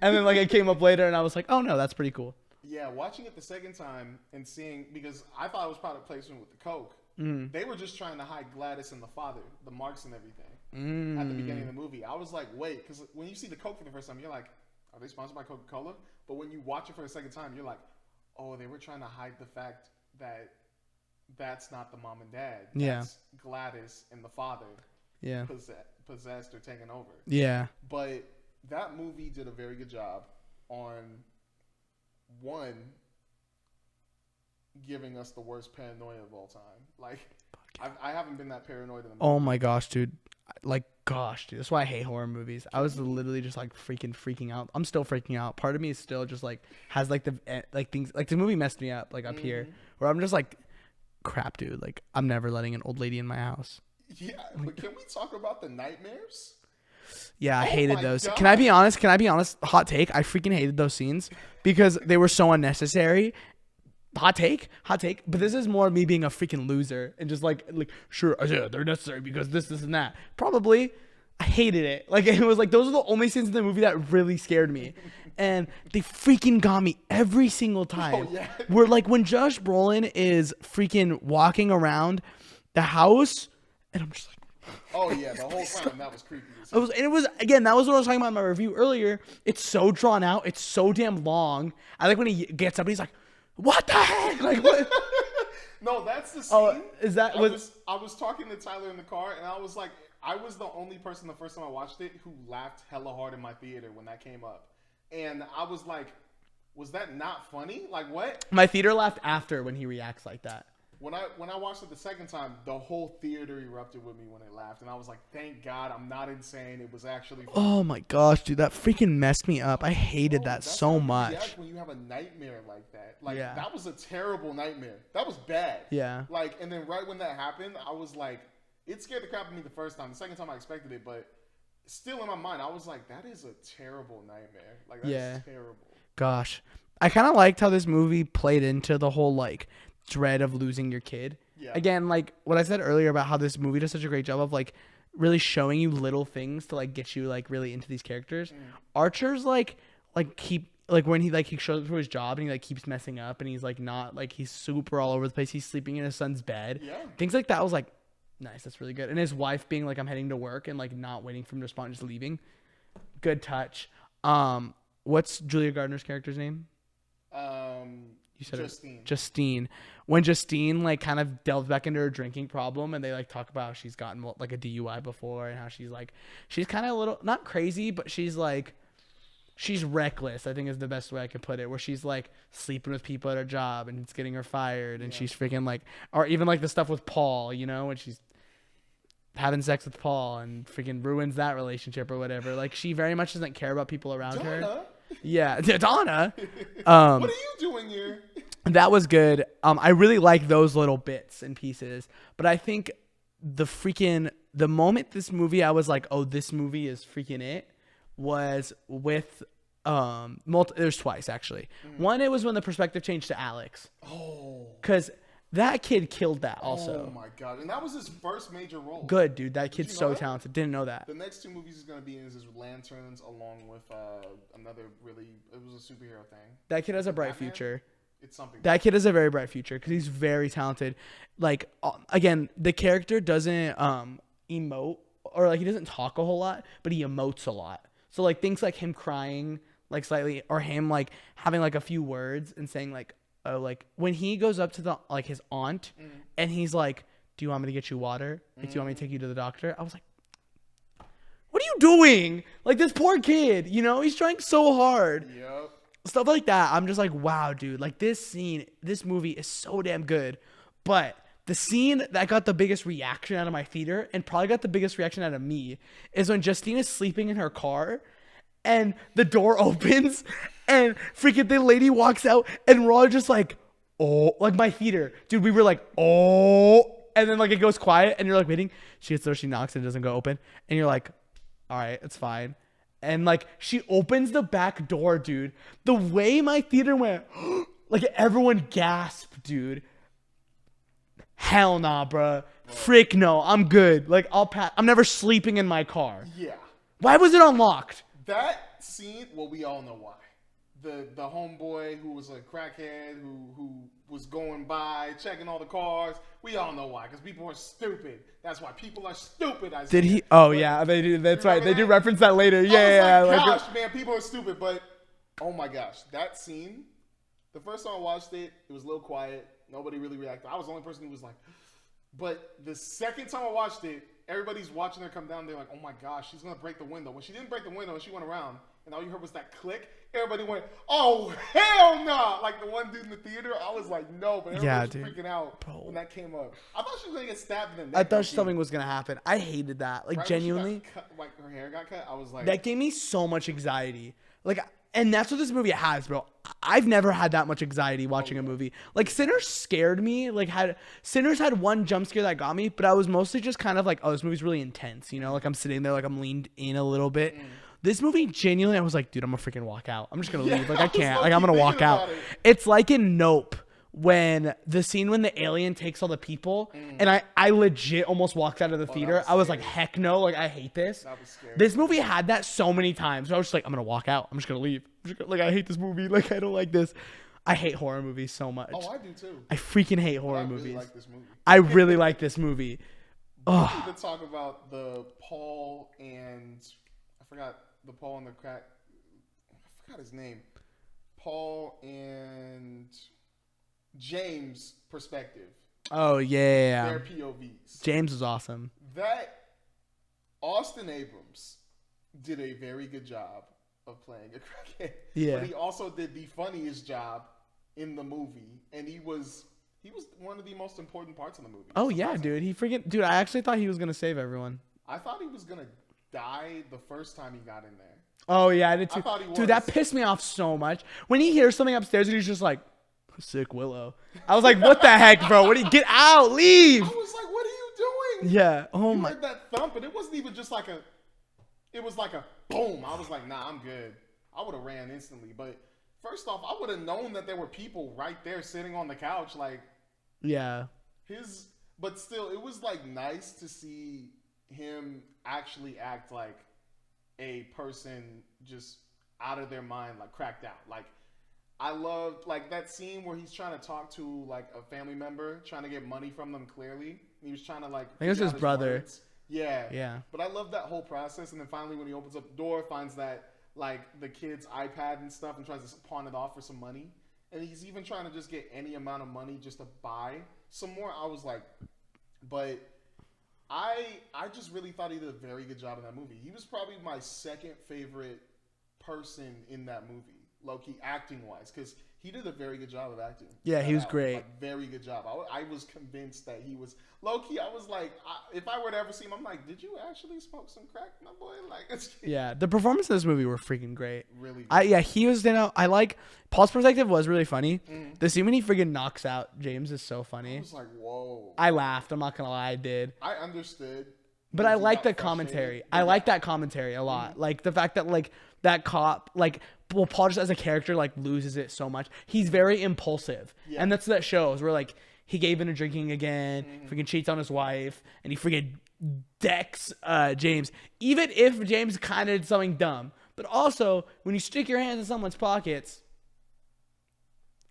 And then like it came up later, and I was like, oh no, that's pretty cool. Yeah, watching it the second time and seeing, because I thought it was product placement with the Coke. They were just trying to hide Gladys and the father, the marks and everything at the beginning of the movie. I was like, wait, because when you see the Coke for the first time, you're like, are they sponsored by Coca-Cola? But when you watch it for the second time, you're like, oh, they were trying to hide the fact that that's not the mom and dad. That's Gladys and the father possessed or taken over. Yeah. But that movie did a very good job on, one, giving us the worst paranoia of all time. Like, I haven't been that paranoid in a movie. Oh my gosh, dude. That's why I hate horror movies. I was literally just like freaking out. I'm still freaking out. Part of me is still just like has like the like things like the movie messed me up like up here where I'm just like, crap, dude. Like I'm never letting an old lady in my house. Yeah, but can we talk about the nightmares? Yeah, I hated those. God. Can I be honest? Hot take. I freaking hated those scenes because they were so unnecessary. Hot take. But this is more me being a freaking loser and just like sure, yeah, they're necessary because this and that. Probably. I hated it. Like it was like those are the only scenes in the movie that really scared me, and they freaking got me every single time. Oh, yeah. Where like when Josh Brolin is freaking walking around the house, and I'm just like. Oh yeah, the whole time that was creepy. That was what I was talking about in my review earlier. It's so drawn out. It's so damn long. I like when he gets up and he's like, "What the heck?" Like what? No, that's the scene. Oh, is that I was talking to Tyler in the car, and I was like, I was the only person the first time I watched it who laughed hella hard in my theater when that came up, and I was like, was that not funny? Like what? My theater laughed after when he reacts like that. When I watched it the second time, the whole theater erupted with me when it laughed, and I was like, "Thank God, I'm not insane. It was actually." Funny. Oh my gosh, dude, that freaking messed me up. I hated that so much. When you have a nightmare like that, that was a terrible nightmare. That was bad. Yeah. Like, and then right when that happened, I was like, it scared the crap out of me the first time. The second time, I expected it, but still in my mind, I was like, that is a terrible nightmare. Like, that's terrible. Gosh, I kind of liked how this movie played into the whole like. Dread of losing your kid. Yeah. Again, like what I said earlier about how this movie does such a great job of like really showing you little things to like get you like really into these characters. Archer's like keep like when he shows up to his job and he like keeps messing up and he's like not like he's super all over the place. He's sleeping in his son's bed. Yeah. Things like that. I was like, nice, that's really good. And his wife being like, I'm heading to work and like not waiting for him to respond, just leaving. Good touch. What's Julia Gardner's character's name? You said Justine. When Justine like kind of delves back into her drinking problem and they like talk about how she's gotten like a DUI before and how she's kind of a little not crazy, but she's reckless, I think is the best way I could put it, where she's like sleeping with people at her job and it's getting her fired and she's freaking like, or even like the stuff with Paul, you know, when she's having sex with Paul and freaking ruins that relationship or whatever. Like she very much doesn't care about people around her. Yeah, Donna. What are you doing here? That was good. I really like those little bits and pieces, but I think the moment this movie, I was like, oh, this movie is freaking it, was with there's twice actually. One, it was when the perspective changed to Alex. Oh, because that kid killed that also. Oh my god, and that was his first major role. Good, dude. That kid's so talented. Didn't know that. The next two movies he's gonna be in is Lanterns, along with another it was a superhero thing. That kid has a bright future. It's something. That kid has a very bright future because he's very talented. Like again, the character doesn't emote or like he doesn't talk a whole lot, but he emotes a lot. So like things like him crying like slightly, or him like having like a few words and saying like. Like when he goes up to the like his aunt and he's like, do you want me to get you water? Like, do you want me to take you to the doctor? I was like, what are you doing? Like this poor kid, you know, he's trying so hard. Yep. Stuff like that. I'm just like, wow, dude, like this movie is so damn good. But the scene that got the biggest reaction out of my theater and probably got the biggest reaction out of me is when Justine is sleeping in her car and the door opens and freaking the lady walks out and we're all just like, oh, like my theater. Dude, we were like, oh. And then like it goes quiet and you're like waiting. She gets there, she knocks and it doesn't go open. And you're like, all right, it's fine. And like she opens the back door, dude. The way my theater went, like everyone gasped, dude. Hell nah, bruh. Frick no, I'm good. Like I'm never sleeping in my car. Yeah. Why was it unlocked? That scene, well, we all know why. The homeboy who was a crackhead who was going by checking all the cars. We all know why, because people are stupid. That's why people are stupid. Did he? Oh yeah, they do. That's right. They do reference that later. Yeah, gosh, man, people are stupid. But oh my gosh, that scene. The first time I watched it, it was a little quiet. Nobody really reacted. I was the only person who was like. But the second time I watched it, everybody's watching her come down. They're like, oh my gosh, she's gonna break the window. When she didn't break the window, she went around, and all you heard was that click. Everybody went, oh, hell no. Nah. Like the one dude in the theater, I was like, no. But everybody was freaking out when that came up. I thought she was going to get stabbed in the neck. I thought something was going to happen. I hated that. Like, right genuinely. Like, her hair got cut. I was like. That gave me so much anxiety. Like, and that's what this movie has, bro. I've never had that much anxiety watching a movie. Like, Sinners scared me. Like, Sinners had one jump scare that got me, but I was mostly just kind of like, oh, this movie's really intense. You know, like, I'm sitting there, like, I'm leaned in a little bit. This movie, genuinely, I was like, dude, I'm gonna freaking walk out. I'm just gonna leave. Like, I can't. Like, I'm gonna walk out. It's like in Nope, when the scene when the alien takes all the people, and I legit almost walked out of the theater. I was like, heck no. Like, I hate this. That was scary. This movie had that so many times. So I was just like, I'm gonna walk out. I'm just gonna leave. Like, I hate this movie. Like, I don't like this. I hate horror movies so much. Oh, I do too. I freaking hate horror movies. Really like this movie. I really like this movie. Oh. We could talk about the Paul and I forgot. The Paul and the crack. I forgot his name. Paul and James perspective. Oh yeah. Their POVs. James was awesome. That Austin Abrams did a very good job of playing a crackhead. Yeah. But he also did the funniest job in the movie, and he was one of the most important parts of the movie. Oh yeah, dude. I actually thought he was gonna save everyone. I thought he was gonna die the first time he got in there. Oh yeah, I did too. Dude, that pissed me off so much. When he hears something upstairs and he's just like, sick Willow. I was like, what the heck, bro? Get out, leave. I was like, what are you doing? Yeah. Oh you my. heard that thump, and it wasn't even just like it was like a boom. I was like, nah, I'm good. I would have ran instantly. But first off, I would have known that there were people right there sitting on the couch. Like, yeah. But still, it was like nice to see him actually act like a person just out of their mind, like cracked out. Like, I loved like that scene where he's trying to talk to like a family member, trying to get money from them. Clearly, and he was trying to like. I think it was his brother. Words. Yeah, yeah. But I love that whole process, and then finally, when he opens up the door, finds that like the kid's iPad and stuff, and tries to pawn it off for some money, and he's even trying to just get any amount of money just to buy some more. I was like, but. I just really thought he did a very good job in that movie. He was probably my second favorite person in that movie, low-key, acting-wise, because he did a very good job of acting. Yeah, he was great. Like, very good job. I was convinced that he was... Low-key, I was like, if I were to ever see him, I'm like, did you actually smoke some crack, my boy? Like, yeah, the performances in this movie were freaking great. Really good. Yeah, he was, I like... Paul's perspective was really funny. The scene when he freaking knocks out James is so funny. I was like, whoa. I laughed. I'm not going to lie, I did. I understood. But I like the commentary. I like that commentary a lot. Like, the fact that, like, that cop, like... Well, Paul just as a character, like, loses it so much. He's very impulsive. Yeah. And that's what that shows. Where, like, he gave into drinking again, freaking cheats on his wife, and he freaking decks James. Even if James kind of did something dumb. But also, when you stick your hands in someone's pockets,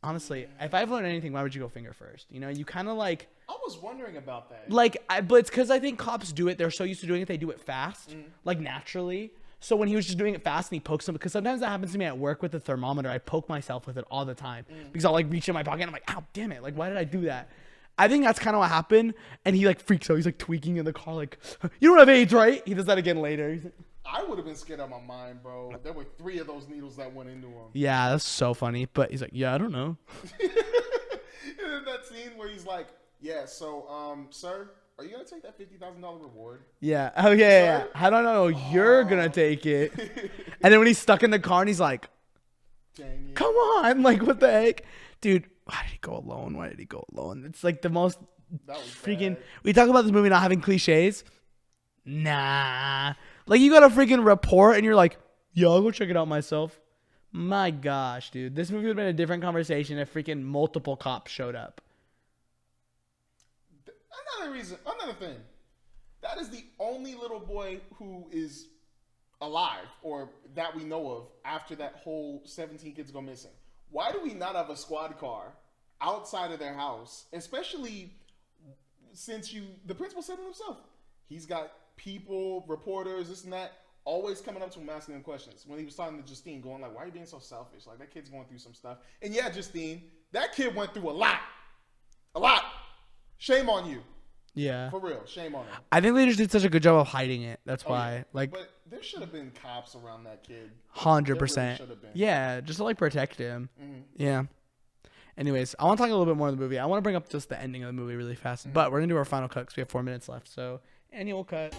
honestly, if I've learned anything, why would you go finger first? You know, you kind of like... I was wondering about that. Like, but it's because I think cops do it. They're so used to doing it, they do it fast, like, naturally. So when he was just doing it fast and he pokes him, because sometimes that happens to me at work with the thermometer. I poke myself with it all the time because I'll like reach in my pocket and I'm like, ow, damn it. Like, why did I do that? I think that's kind of what happened. And he like freaks out. He's like tweaking in the car. Like, you don't have AIDS, right? He does that again later. I would have been scared out of my mind, bro. There were 3 of those needles that went into him. Yeah, that's so funny. But he's like, yeah, I don't know. And then that scene where he's like, yeah, so, sir, are you going to take that $50,000 reward? Yeah. Oh, yeah. How do I know you're going to take it? And then when he's stuck in the car and he's like, dang it. Come on. Like, what the heck? Dude, why did he go alone? Why did he go alone? It's like the most freaking... Bad. We talk about this movie not having cliches. Nah. Like, you got a freaking report and you're like, yo, I'll go check it out myself. My gosh, dude. This movie would have been a different conversation if freaking multiple cops showed up. Another thing. That is the only little boy who is alive or that we know of after that whole 17 kids go missing. Why do we not have a squad car outside of their house, especially since the principal said it himself. He's got people, reporters, this and that, always coming up to him asking him questions. When he was talking to Justine, going like, why are you being so selfish? Like, that kid's going through some stuff. And yeah, Justine, that kid went through a lot. A lot. Shame on you. Yeah. For real. Shame on him. I think they just did such a good job of hiding it. That's why. Yeah. Like, but there should have been cops around that kid. 100%. Really should have been. Yeah, just to like protect him. Mm-hmm. Yeah. Anyways, I want to talk a little bit more of the movie. I want to bring up just the ending of the movie really fast. But we're going to do our final cut because we have 4 minutes left. So, annual cut.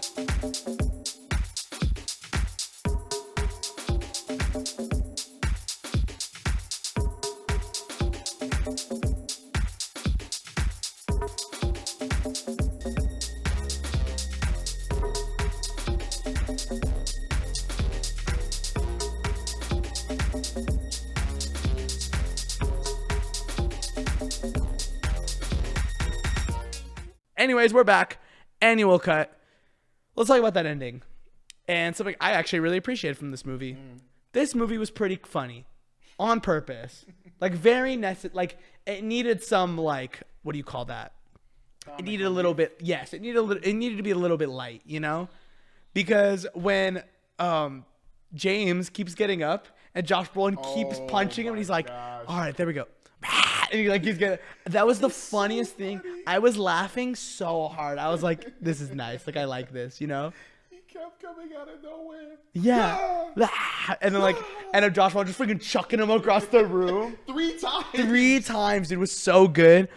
Anyways, we're back. Annual cut. Let's talk about that ending. And something I actually really appreciated from this movie. This movie was pretty funny. On purpose. Like, very necessary. Like, it needed some, like, what do you call that? It needed a little bit. Yes, it needed to be a little bit light, you know? Because when James keeps getting up and Josh Brolin keeps punching him, and he's like, all right, there we go. And that was the funniest thing. I was laughing so hard. I was like, this is nice. Like, I like this, you know? He kept coming out of nowhere. Yeah. And then Josh Brolin just freaking chucking him across the room. 3 times. 3 times. It was so good.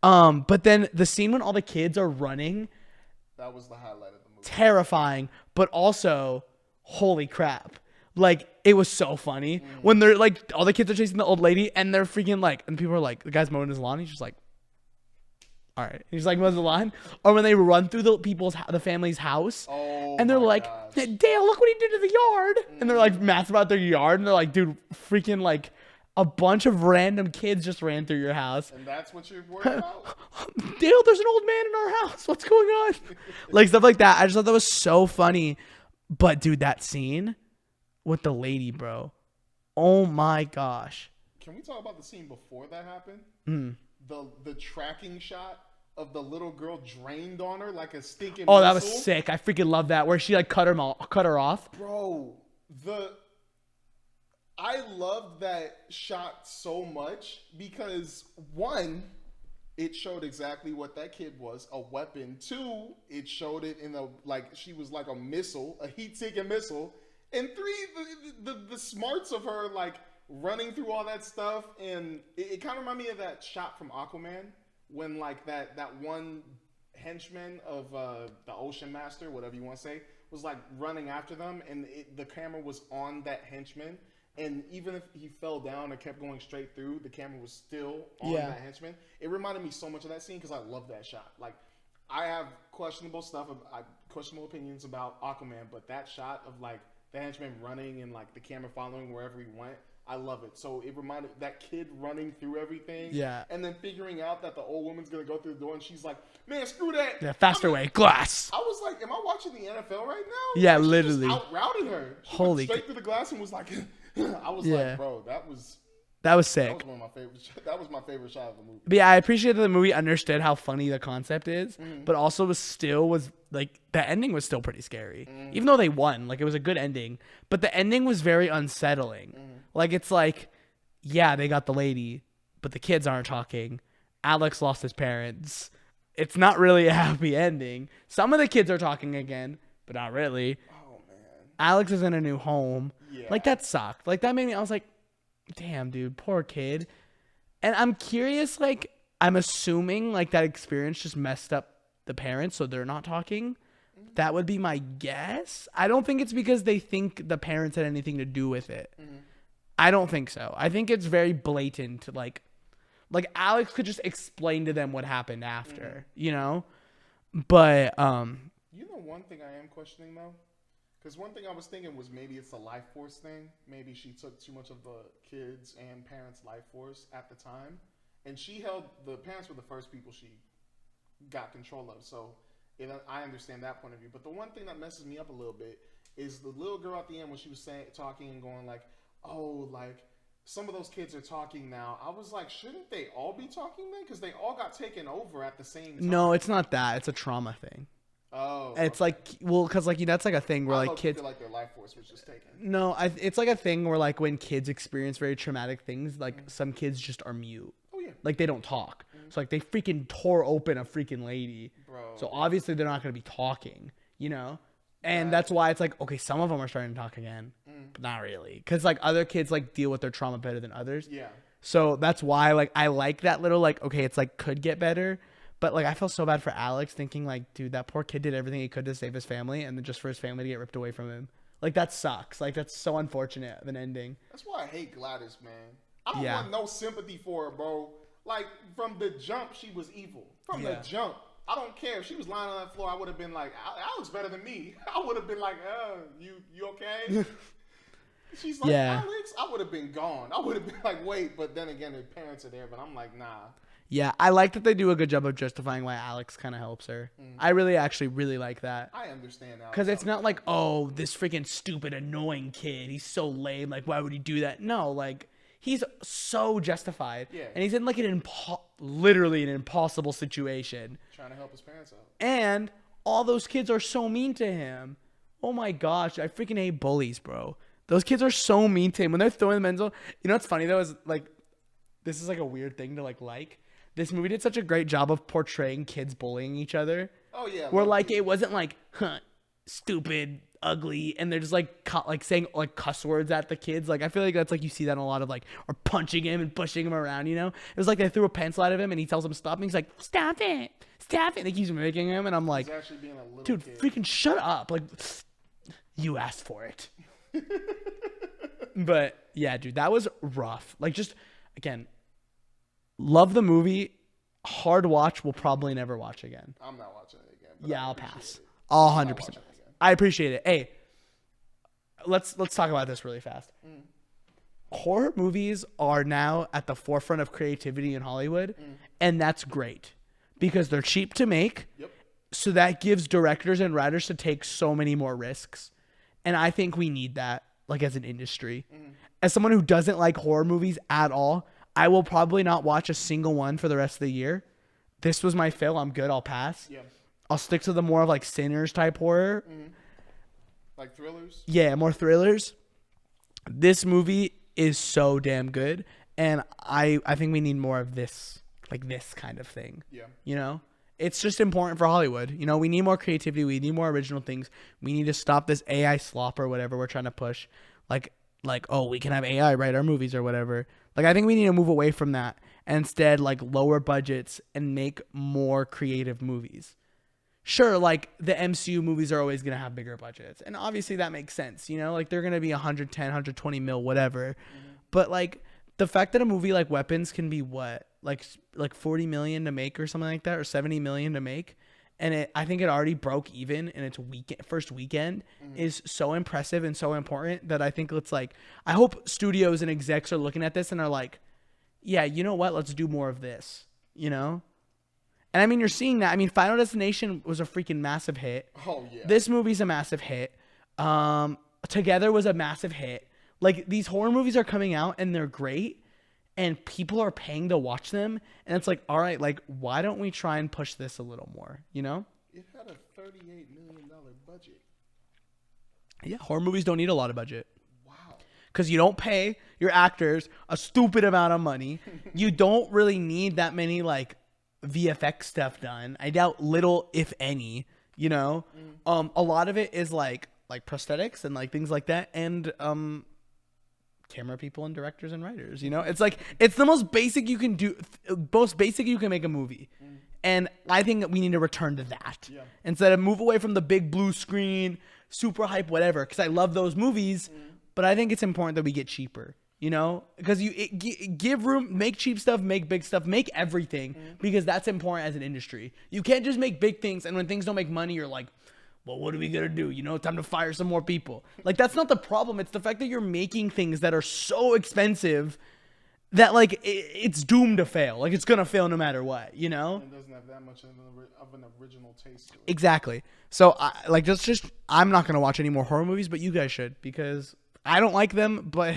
But then the scene when all the kids are running. That was the highlight of the movie. Terrifying, but also, holy crap. Like, it was so funny when they're like, all the kids are chasing the old lady and they're freaking like, and people are like, the guy's mowing his lawn. He's just like, all right. He's like, mows the lawn. Or when they run through the family's house and they're like, Dale, look what he did to the yard. And they're like, mad about their yard. And they're like, dude, freaking like a bunch of random kids just ran through your house. And that's what you're worried about? Dale, there's an old man in our house. What's going on? Like, stuff like that. I just thought that was so funny. But dude, that scene with the lady, bro. Oh my gosh. Can we talk about the scene before that happened? The tracking shot of the little girl drained on her like a stinking missile. That was sick. I freaking love that. Where she like cut her off. Bro, I loved that shot so much because 1, it showed exactly what that kid was, a weapon. 2, it showed it in she was like a missile, a heat-seeking missile. And 3, the smarts of her, like, running through all that stuff. And it kind of reminded me of that shot from Aquaman when, like, that one henchman of the Ocean Master, whatever you want to say, was, like, running after them. And the camera was on that henchman. And even if he fell down and kept going straight through, the camera was still on that henchman. It reminded me so much of that scene because I love that shot. Like, I have questionable opinions about Aquaman, but that shot of, like, the henchman running and like the camera following wherever he went, I love it. So it reminded that kid running through everything, and then figuring out that the old woman's gonna go through the door, and she's like, "Man, screw that! Yeah, faster way, glass." I was like, "Am I watching the NFL right now?" Yeah, like, literally. She just out-routed her. She went straight through the glass and was like, "I was like, bro, that was sick. That was one of my favorites. That was my favorite shot of the movie." But yeah, I appreciate that the movie understood how funny the concept is, but also was like the ending was still pretty scary. Even though they won, like it was a good ending, but the ending was very unsettling. Like it's like, yeah, they got the lady, but the kids aren't talking. Alex lost his parents. It's not really a happy ending. Some of the kids are talking again, but not really. Oh man. Alex is in a new home. Yeah. Like that sucked. Like that made me, I was like, damn, dude, poor kid. And I'm curious, like, I'm assuming, like, that experience just messed up the parents, so they're not talking. That would be my guess. I don't think it's because they think the parents had anything to do with it. I don't think so. I think it's very blatant. Like Alex could just explain to them what happened after, you know? But, you know one thing I am questioning, though? Because one thing I was thinking was maybe it's a life force thing. Maybe she took too much of the kids' and parents' life force at the time. And the parents were the first people she got control of. So I understand that point of view. But the one thing that messes me up a little bit is the little girl at the end when she was talking and going like, oh, like some of those kids are talking now. I was like, shouldn't they all be talking then? Because they all got taken over at the same time. No, it's not that. It's a trauma thing. Oh, it's like, well, because like that's like a thing where like kids feel like their life force was just taken. No, it's like a thing where like when kids experience very traumatic things, like some kids just are mute. Oh yeah, like they don't talk. So like they freaking tore open a freaking lady. Bro. So obviously they're not gonna be talking, you know. And that's why it's like, okay, some of them are starting to talk again, but not really, because like other kids like deal with their trauma better than others. Yeah. So that's why like I like that little like, okay, it's like could get better. But, like, I felt so bad for Alex thinking, like, dude, that poor kid did everything he could to save his family and then just for his family to get ripped away from him. Like, that sucks. Like, that's so unfortunate of an ending. That's why I hate Gladys, man. I don't want no sympathy for her, bro. Like, from the jump, she was evil. From the jump. I don't care. If she was lying on that floor, I would have been like, Alex better than me. I would have been like, you okay? She's like, Alex? I would have been gone. I would have been like, wait. But then again, her parents are there. But I'm like, nah. Yeah, I like that they do a good job of justifying why Alex kind of helps her. I actually really like that. I understand that. Because it's not like, oh, this freaking stupid, annoying kid. He's so lame. Like, why would he do that? No, like, he's so justified. Yeah. And he's in, like, literally an impossible situation. Trying to help his parents out. And all those kids are so mean to him. Oh, my gosh. I freaking hate bullies, bro. Those kids are so mean to him. When they're throwing the mental... You know what's funny, though, is, like, this is, like, a weird thing to, like... This movie did such a great job of portraying kids bullying each other. Oh yeah. Where like it wasn't like, stupid, ugly, and they're just like saying like cuss words at the kids. Like I feel like that's like you see that in a lot of like, or punching him and pushing him around. You know, it was like they threw a pencil at him and he tells them to stop, and he's like, stop it, stop it. They keep mimicking him, and I'm like, he's actually being a little dude, kid. Freaking shut up! Like, you asked for it. But yeah, dude, that was rough. Like just again. Love the movie. Hard watch. We'll probably never watch again. I'm not watching it again. But yeah, I'll pass. 100%. I appreciate it. Hey, let's talk about this really fast. Horror movies are now at the forefront of creativity in Hollywood, and that's great because they're cheap to make. Yep. So that gives directors and writers to take so many more risks, and I think we need that, like as an industry. As someone who doesn't like horror movies at all, I will probably not watch a single one for the rest of the year. This was my fill. I'm good. I'll pass. Yeah. I'll stick to the more of like Sinners type horror. Like thrillers? Yeah, more thrillers. This movie is so damn good. And I think we need more of this, like this kind of thing. Yeah. You know? It's just important for Hollywood. You know, we need more creativity. We need more original things. We need to stop this AI slop or whatever we're trying to push. Like, oh, we can have AI write our movies or whatever. Like, I think we need to move away from that and instead, like, lower budgets and make more creative movies. Sure, like, the MCU movies are always going to have bigger budgets. And obviously that makes sense, you know? Like, they're going to be 110, 120 mil, whatever. But, like, the fact that a movie like Weapons can be what? Like 40 million to make or something like that, or 70 million to make. And I think it already broke even in its first weekend is so impressive and so important that I think I hope studios and execs are looking at this and are like, yeah, you know what? Let's do more of this, you know? And I mean, you're seeing that. I mean, Final Destination was a freaking massive hit. Oh, yeah. This movie's a massive hit. Together was a massive hit. Like, these horror movies are coming out and they're great. And people are paying to watch them. And it's like, all right, like, why don't we try and push this a little more, you know? It had a $38 million budget. Yeah, horror movies don't need a lot of budget. Wow. Because you don't pay your actors a stupid amount of money. You don't really need that many, like, VFX stuff done. I doubt little, if any, you know? A lot of it is, like prosthetics and, like, things like that. And, camera people and directors and writers, you know? It's like, it's the most basic you can do, most basic you can make a movie. And I think that we need to return to that. Yeah. Instead of move away from the big blue screen, super hype, whatever. Because I love those movies, but I think it's important that we get cheaper, you know? Because give room, make cheap stuff, make big stuff, make everything. Because that's important as an industry. You can't just make big things, and when things don't make money, you're like, well, what are we going to do? You know, time to fire some more people. Like, that's not the problem. It's the fact that you're making things that are so expensive that like it's doomed to fail. Like it's gonna fail no matter what, you know. It doesn't have that much of an original taste to it. Exactly. So I'm not gonna watch any more horror movies, but you guys should, because I don't like them, but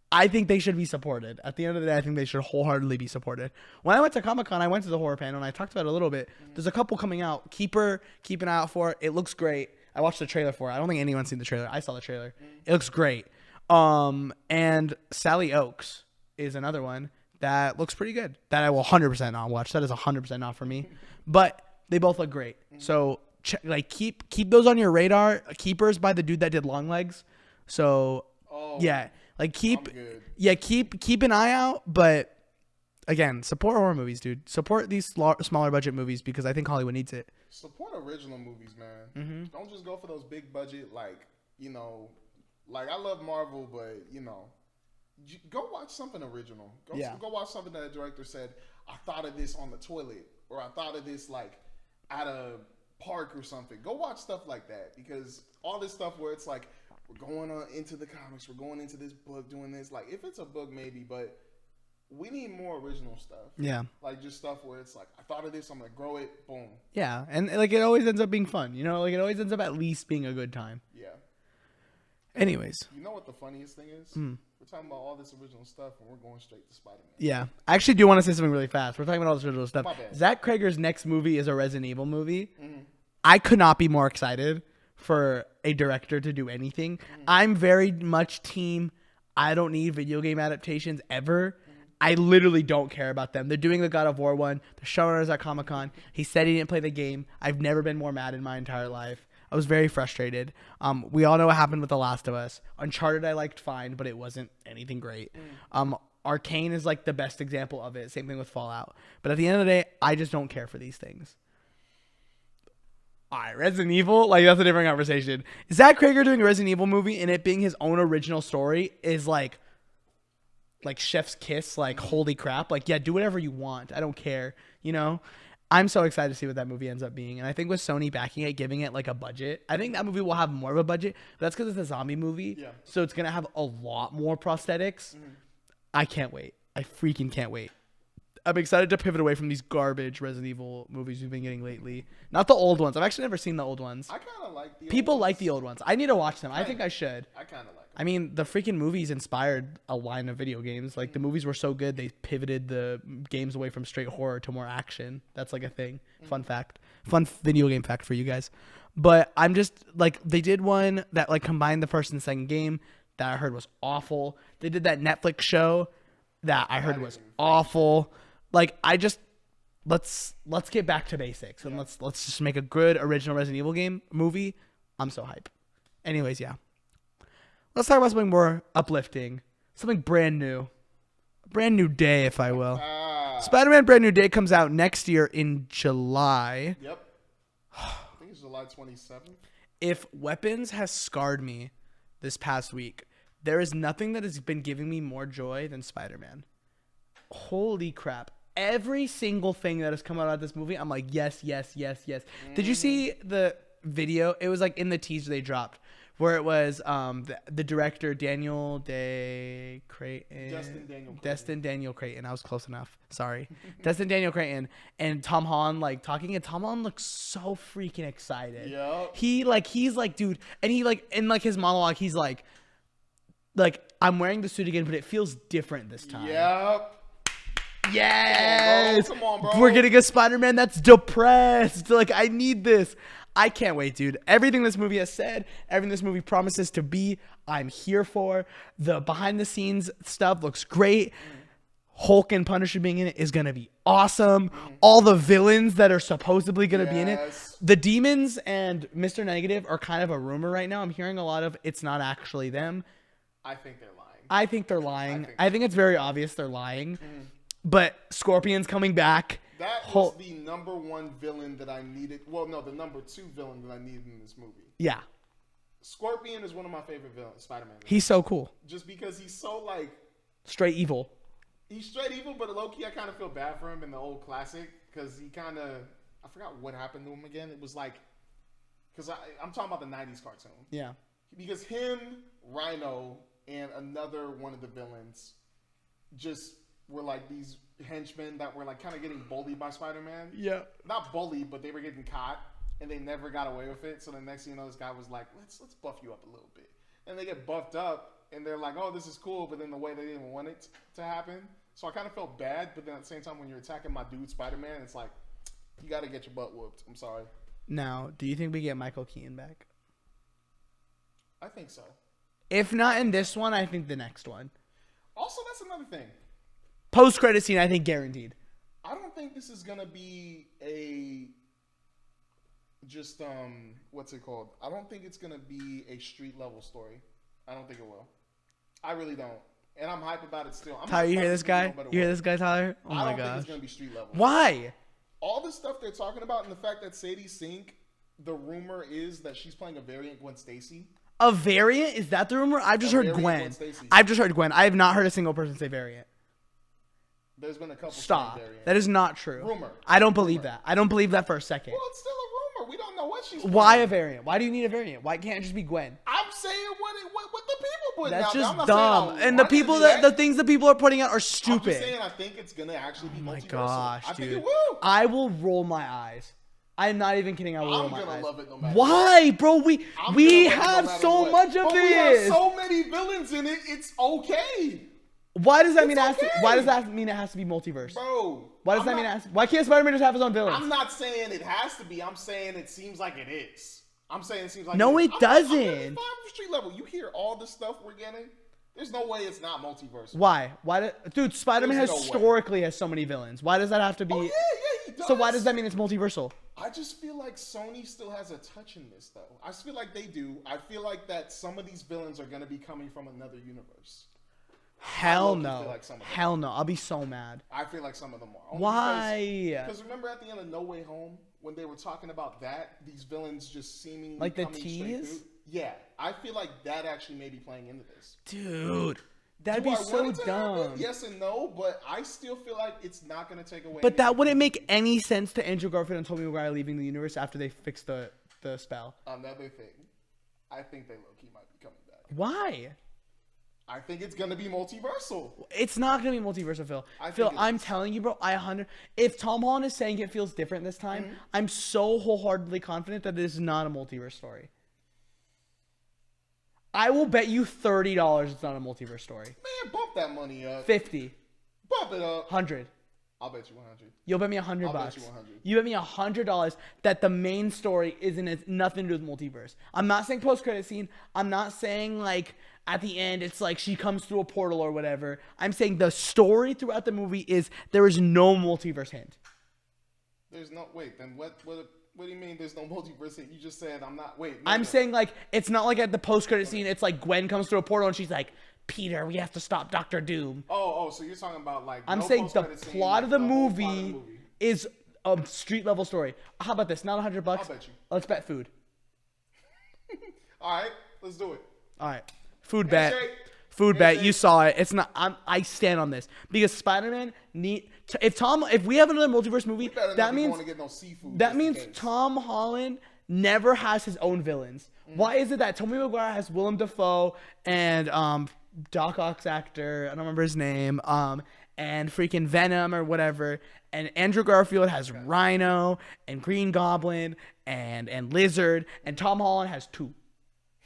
I think they should be supported. At the end of the day, I think they should wholeheartedly be supported. When I went to Comic-Con, I went to the horror panel and I talked about it a little bit. There's a couple coming out. Keep an eye out for it. It looks great. I watched the trailer for it. I don't think anyone's seen the trailer. I saw the trailer. It looks great. And Sally Oaks is another one that looks pretty good that I will 100% not watch. That is 100% not for me. But they both look great. So keep those on your radar. Keepers by the dude that did Longlegs. So yeah. Like keep an eye out, but again, support horror movies, dude. Support these smaller budget movies because I think Hollywood needs it. Support original movies, man. Mm-hmm. Don't just go for those big budget, like I love Marvel, but go watch something original. Go watch something that a director said, I thought of this on the toilet, or I thought of this like at a park or something. Go watch stuff like that, because all this stuff where it's like, we're going on into the comics, we're going into this book, doing this. Like, if it's a book, maybe, but we need more original stuff. Yeah. Like, just stuff where it's like, I thought of this, I'm going to grow it, boom. Yeah, and like, it always ends up being fun. Like, it always ends up at least being a good time. Yeah. Anyways. You know what the funniest thing is? We're talking about all this original stuff, and we're going straight to Spider-Man. Yeah. I actually do want to say something really fast. We're talking about all this original stuff. Zach Cregger's next movie is a Resident Evil movie. Mm-hmm. I could not be more excited for a director to do anything. I'm very much team, I don't need video game adaptations ever. I literally don't care about them. They're doing the God of War one. They're showing us at Comic-Con. He said he didn't play the game. I've never been more mad in my entire life. I was very frustrated. We all know what happened with The Last of Us. Uncharted I liked fine, but it wasn't anything great. Arcane is like the best example of it. Same thing with Fallout. But at the end of the day, I just don't care for these things. All right, Resident Evil, like that's a different conversation. Zach Cregger doing a Resident Evil movie and it being his own original story is like chef's kiss, like holy crap. Like, yeah, do whatever you want. I don't care, I'm so excited to see what that movie ends up being. And I think with Sony backing it, giving it like a budget, I think that movie will have more of a budget. But that's because it's a zombie movie. Yeah. So it's going to have a lot more prosthetics. Mm-hmm. I can't wait. I freaking can't wait. I'm excited to pivot away from these garbage Resident Evil movies we've been getting lately. Not the old ones. I've actually never seen the old ones. I kind of like the People old ones. Like the old ones. I need to watch them. I think I should. I kind of like them. I mean, the freaking movies inspired a line of video games. Like, the movies were so good, they pivoted the games away from straight horror to more action. That's like a thing. Fun fact. Fun video game fact for you guys. But I'm just, like, they did one that, like, combined the first and second game that I heard was awful. They did that Netflix show that I heard was awful. Like, let's get back to basics and let's just make a good original Resident Evil movie. I'm so hype. Anyways, yeah. Let's talk about something more uplifting, something brand new. A brand new day, if I will. Spider-Man Brand New Day comes out next year in July. Yep. I think it's July 27th. If Weapons has scarred me this past week, there is nothing that has been giving me more joy than Spider-Man. Holy crap. Every single thing that has come out of this movie, I'm like, yes, yes, yes, yes. Did you see the video? It was like in the teaser they dropped, where it was the director, Daniel Day Creighton. Destin Daniel Creighton. I was close enough. Sorry. Destin Daniel Creighton and Tom Holland like talking, and Tom Holland looks so freaking excited. Yep. He's like, dude, and he like, in like his monologue, he's like, I'm wearing the suit again, but it feels different this time. Yep. Yes! Come on, bro. We're getting a Spider-Man that's depressed. Like, I need this. I can't wait, dude. Everything this movie has said, everything this movie promises to be, I'm here for. The behind-the-scenes stuff looks great. Hulk and Punisher being in it is going to be awesome. All the villains that are supposedly going to be in it. The demons and Mr. Negative are kind of a rumor right now. I'm hearing a lot of it's not actually them. I think they're lying. I think it's very obvious they're lying. But Scorpion's coming back. That was the number one villain that I needed. Well, no, the number two villain that I needed in this movie. Yeah. Scorpion is one of my favorite villains, Spider-Man. He's so cool. Just because he's so, like... straight evil. He's straight evil, but low-key, I kind of feel bad for him in the old classic. Because he kind of... I forgot what happened to him again. It was like... Because I'm talking about the 90s cartoon. Yeah. Because him, Rhino, and another one of the villains... just were like these henchmen that were like kind of getting bullied by Spider-Man. Yeah. Not bullied, but they were getting caught and they never got away with it. So the next thing you know, this guy was like, let's buff you up a little bit. And they get buffed up and they're like, oh, this is cool. But then the way they didn't want it to happen. So I kind of felt bad. But then at the same time, when you're attacking my dude Spider-Man, it's like, you got to get your butt whooped. I'm sorry. Now, do you think we get Michael Keaton back? I think so. If not in this one, I think the next one. Also, that's another thing. Post-credit scene, I think guaranteed. I don't think this is gonna be a just what's it called? I don't think it's gonna be a street level story. I don't think it will. I really don't. And I'm hype about it still. Tyler, you hear this guy? You hear this guy, Tyler? Oh my I don't think gosh. it's gonna be street level. Why? All the stuff they're talking about and the fact that Sadie Sink, the rumor is that she's playing a variant Gwen Stacy. A variant? Is that the rumor? I've just heard Gwen. I've just heard Gwen. I have not heard a single person say variant. There's been a couple. Stop. That is not true. Rumor. I don't believe that. I don't believe that for a second. Well, it's still a rumor. We don't know what she's playing. Why a variant? Why do you need a variant? Why can't it just be Gwen? I'm saying what the people put That's out. just I'm not dumb. saying, And the people the things that people are putting out are I'm stupid. just saying I think it's gonna actually be multiversal. Gosh, I think dude. it will. I will roll my eyes. I'm not even kidding. I will roll I'm my gonna eyes. love it no matter Why, bro? We I'm we gonna love it no have matter so what. much of but this. We have so many villains in it. It's okay, Why does that mean It's okay. Why does that mean it has to be multiverse? bro. Why does that mean it has to, why can't Spider-Man just have his own villains? I'm not saying it has to be. I'm saying it seems like it is. I'm saying it seems like No, it it is. doesn't. I'm gonna be fine with street level. You hear all the stuff we're getting. There's no way it's not multiverse. Why? Dude, Spider-Man There's has no way. historically has so many villains. Why does that have to be? Oh yeah, he does. So why does that mean it's multiversal? I just feel like Sony still has a touch in this, though. I just feel like they do. I feel like that some of these villains are going to be coming from another universe. Hell low-key no. feel like some of them. Hell no. I'll be so mad. I feel like some of them are. Only Why? Because remember at the end of No Way Home, when they were talking about that, these villains just seemingly Like the coming straight tease? through? Yeah. I feel like that actually may be playing into this. Dude. That'd Do be I so want it to happen? dumb. Yes and no, but I still feel like it's not going to take away. But that anything. wouldn't make any sense to Andrew Garfield and Tobey Maguire leaving the universe after they fixed the spell. Another thing, I think they low-key might be coming back. Why? I think it's going to be multiversal. It's not gonna be multiversal, Phil. I Phil, think it I'm is. telling you, bro. If Tom Holland is saying it feels different this time, I'm so wholeheartedly confident that this is not a multiverse story. I will bet you $30 it's not a multiverse story. Man, bump that money up. 50, Bump it up. 100. I'll bet you 100. You'll bet me $100. I'll bet you 100. You bet me $100 that the main story isn't nothing to do with multiverse. I'm not saying post-credit scene. I'm not saying like at the end it's like she comes through a portal or whatever. I'm saying the story throughout the movie is there is no multiverse hint. There's no wait. Then what do you mean? There's no multiverse? You just said I'm not. Wait. I'm saying like it's not like at the post-credit scene. It's like Gwen comes through a portal and she's like, Peter, we have to stop Dr. Doom. Oh, so you're talking about like. I'm no saying the post-credit scene, plot of the whole plot of movie is a street level story. How about this? Not $100. I'll bet you. Let's bet food. All right, let's do it. All right, food bet. Handshake. Food bet. Handshake. You saw it. It's not. I stand on this because Spider-Man if we have another multiverse movie, Better that not be means going to get no seafood. that just in means case. Tom Holland never has his own villains. Why is it that Tobey Maguire has Willem Dafoe and Doc Ock's actor, I don't remember his name, and freaking Venom or whatever, and Andrew Garfield has Rhino and Green Goblin and Lizard, and Tom Holland has two.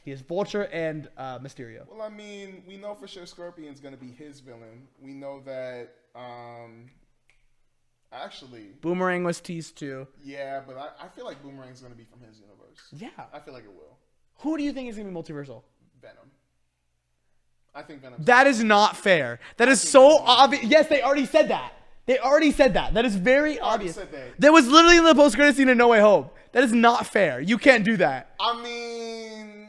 He has Vulture and Mysterio. Well, I mean, we know for sure Scorpion's going to be his villain. We know that. Actually, Boomerang was teased too. yeah, but I feel like Boomerang's going to be from his universe. Yeah. I feel like it will. Who do you think is going to be multiversal? Venom. I think Venom. That is not fair. That is so obvious. Yes, they already said that. They already said that. That is very obvious. said that. That was literally in the post-credit scene in No Way Home. That is not fair. You can't do that. I mean,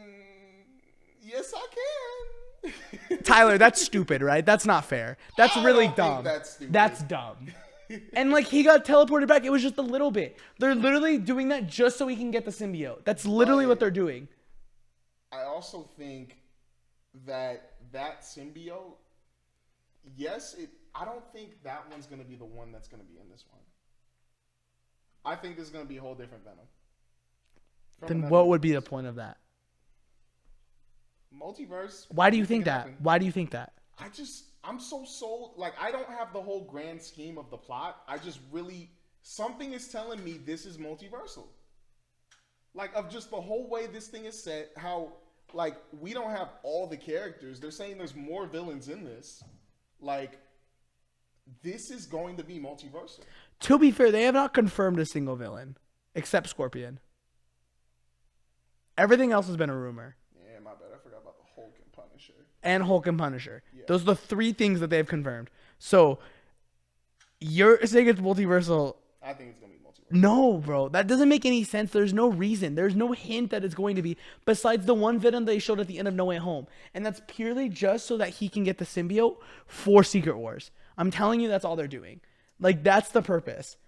yes, I can. Tyler, that's stupid, right? That's not fair. That's I really don't think dumb. that's stupid. That's dumb. And like he got teleported back. It was just a little bit. They're literally doing that just so he can get the symbiote. That's literally what they're doing. I also think that symbiote, yes, I don't think that one's going to be the one that's going to be in this one. I think this is going to be a whole different Venom. Then what would be the point of that? Multiverse. Why do you think Anything that? happen. Why do you think that? I'm so sold. Like, I don't have the whole grand scheme of the plot. I just really, something is telling me this is multiversal. Like, of just the whole way this thing is set, how, like, we don't have all the characters. They're saying there's more villains in this. Like, this is going to be multiversal. To be fair, they have not confirmed a single villain, except Scorpion. Everything else has been a rumor. Yeah, my bad. I forgot about the Hulk and Punisher. And Hulk and Punisher. Yeah. Those are the three things that they've confirmed. So, you're saying it's multiversal. I think it's going to be multiversal. No, bro. That doesn't make any sense. There's no reason. There's no hint that it's going to be, besides the one villain they showed at the end of No Way Home. And that's purely just so that he can get the symbiote for Secret Wars. I'm telling you, that's all they're doing. Like, that's the purpose.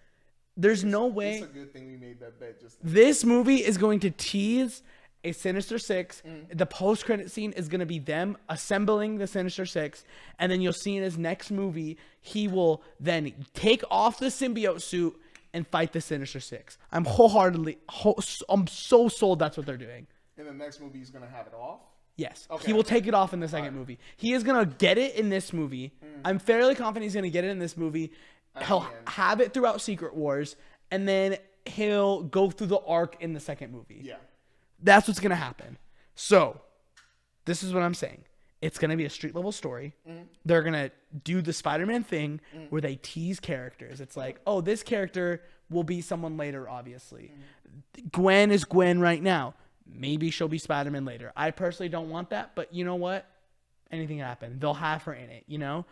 There's no way. It's a good thing we made that bet. This movie is going to tease a Sinister Six. The post-credit scene is going to be them assembling the Sinister Six. And then you'll see in his next movie, he will then take off the symbiote suit and fight the Sinister Six. I'm I'm so sold that's what they're doing. In the next movie, he's going to have it off? Yes. Okay. He will take it off in the second movie. He is going to get it in this movie. I'm fairly confident he's going to get it in this movie. He'll have it throughout Secret Wars. And then he'll go through the arc in the second movie. Yeah. That's what's going to happen. So, this is what I'm saying. It's going to be a street level story. They're going to do the Spider-Man thing where they tease characters. It's like, oh, this character will be someone later, obviously. Gwen is Gwen right now. Maybe she'll be Spider-Man later. I personally don't want that, but you know what? Anything can happen. They'll have her in it, you know?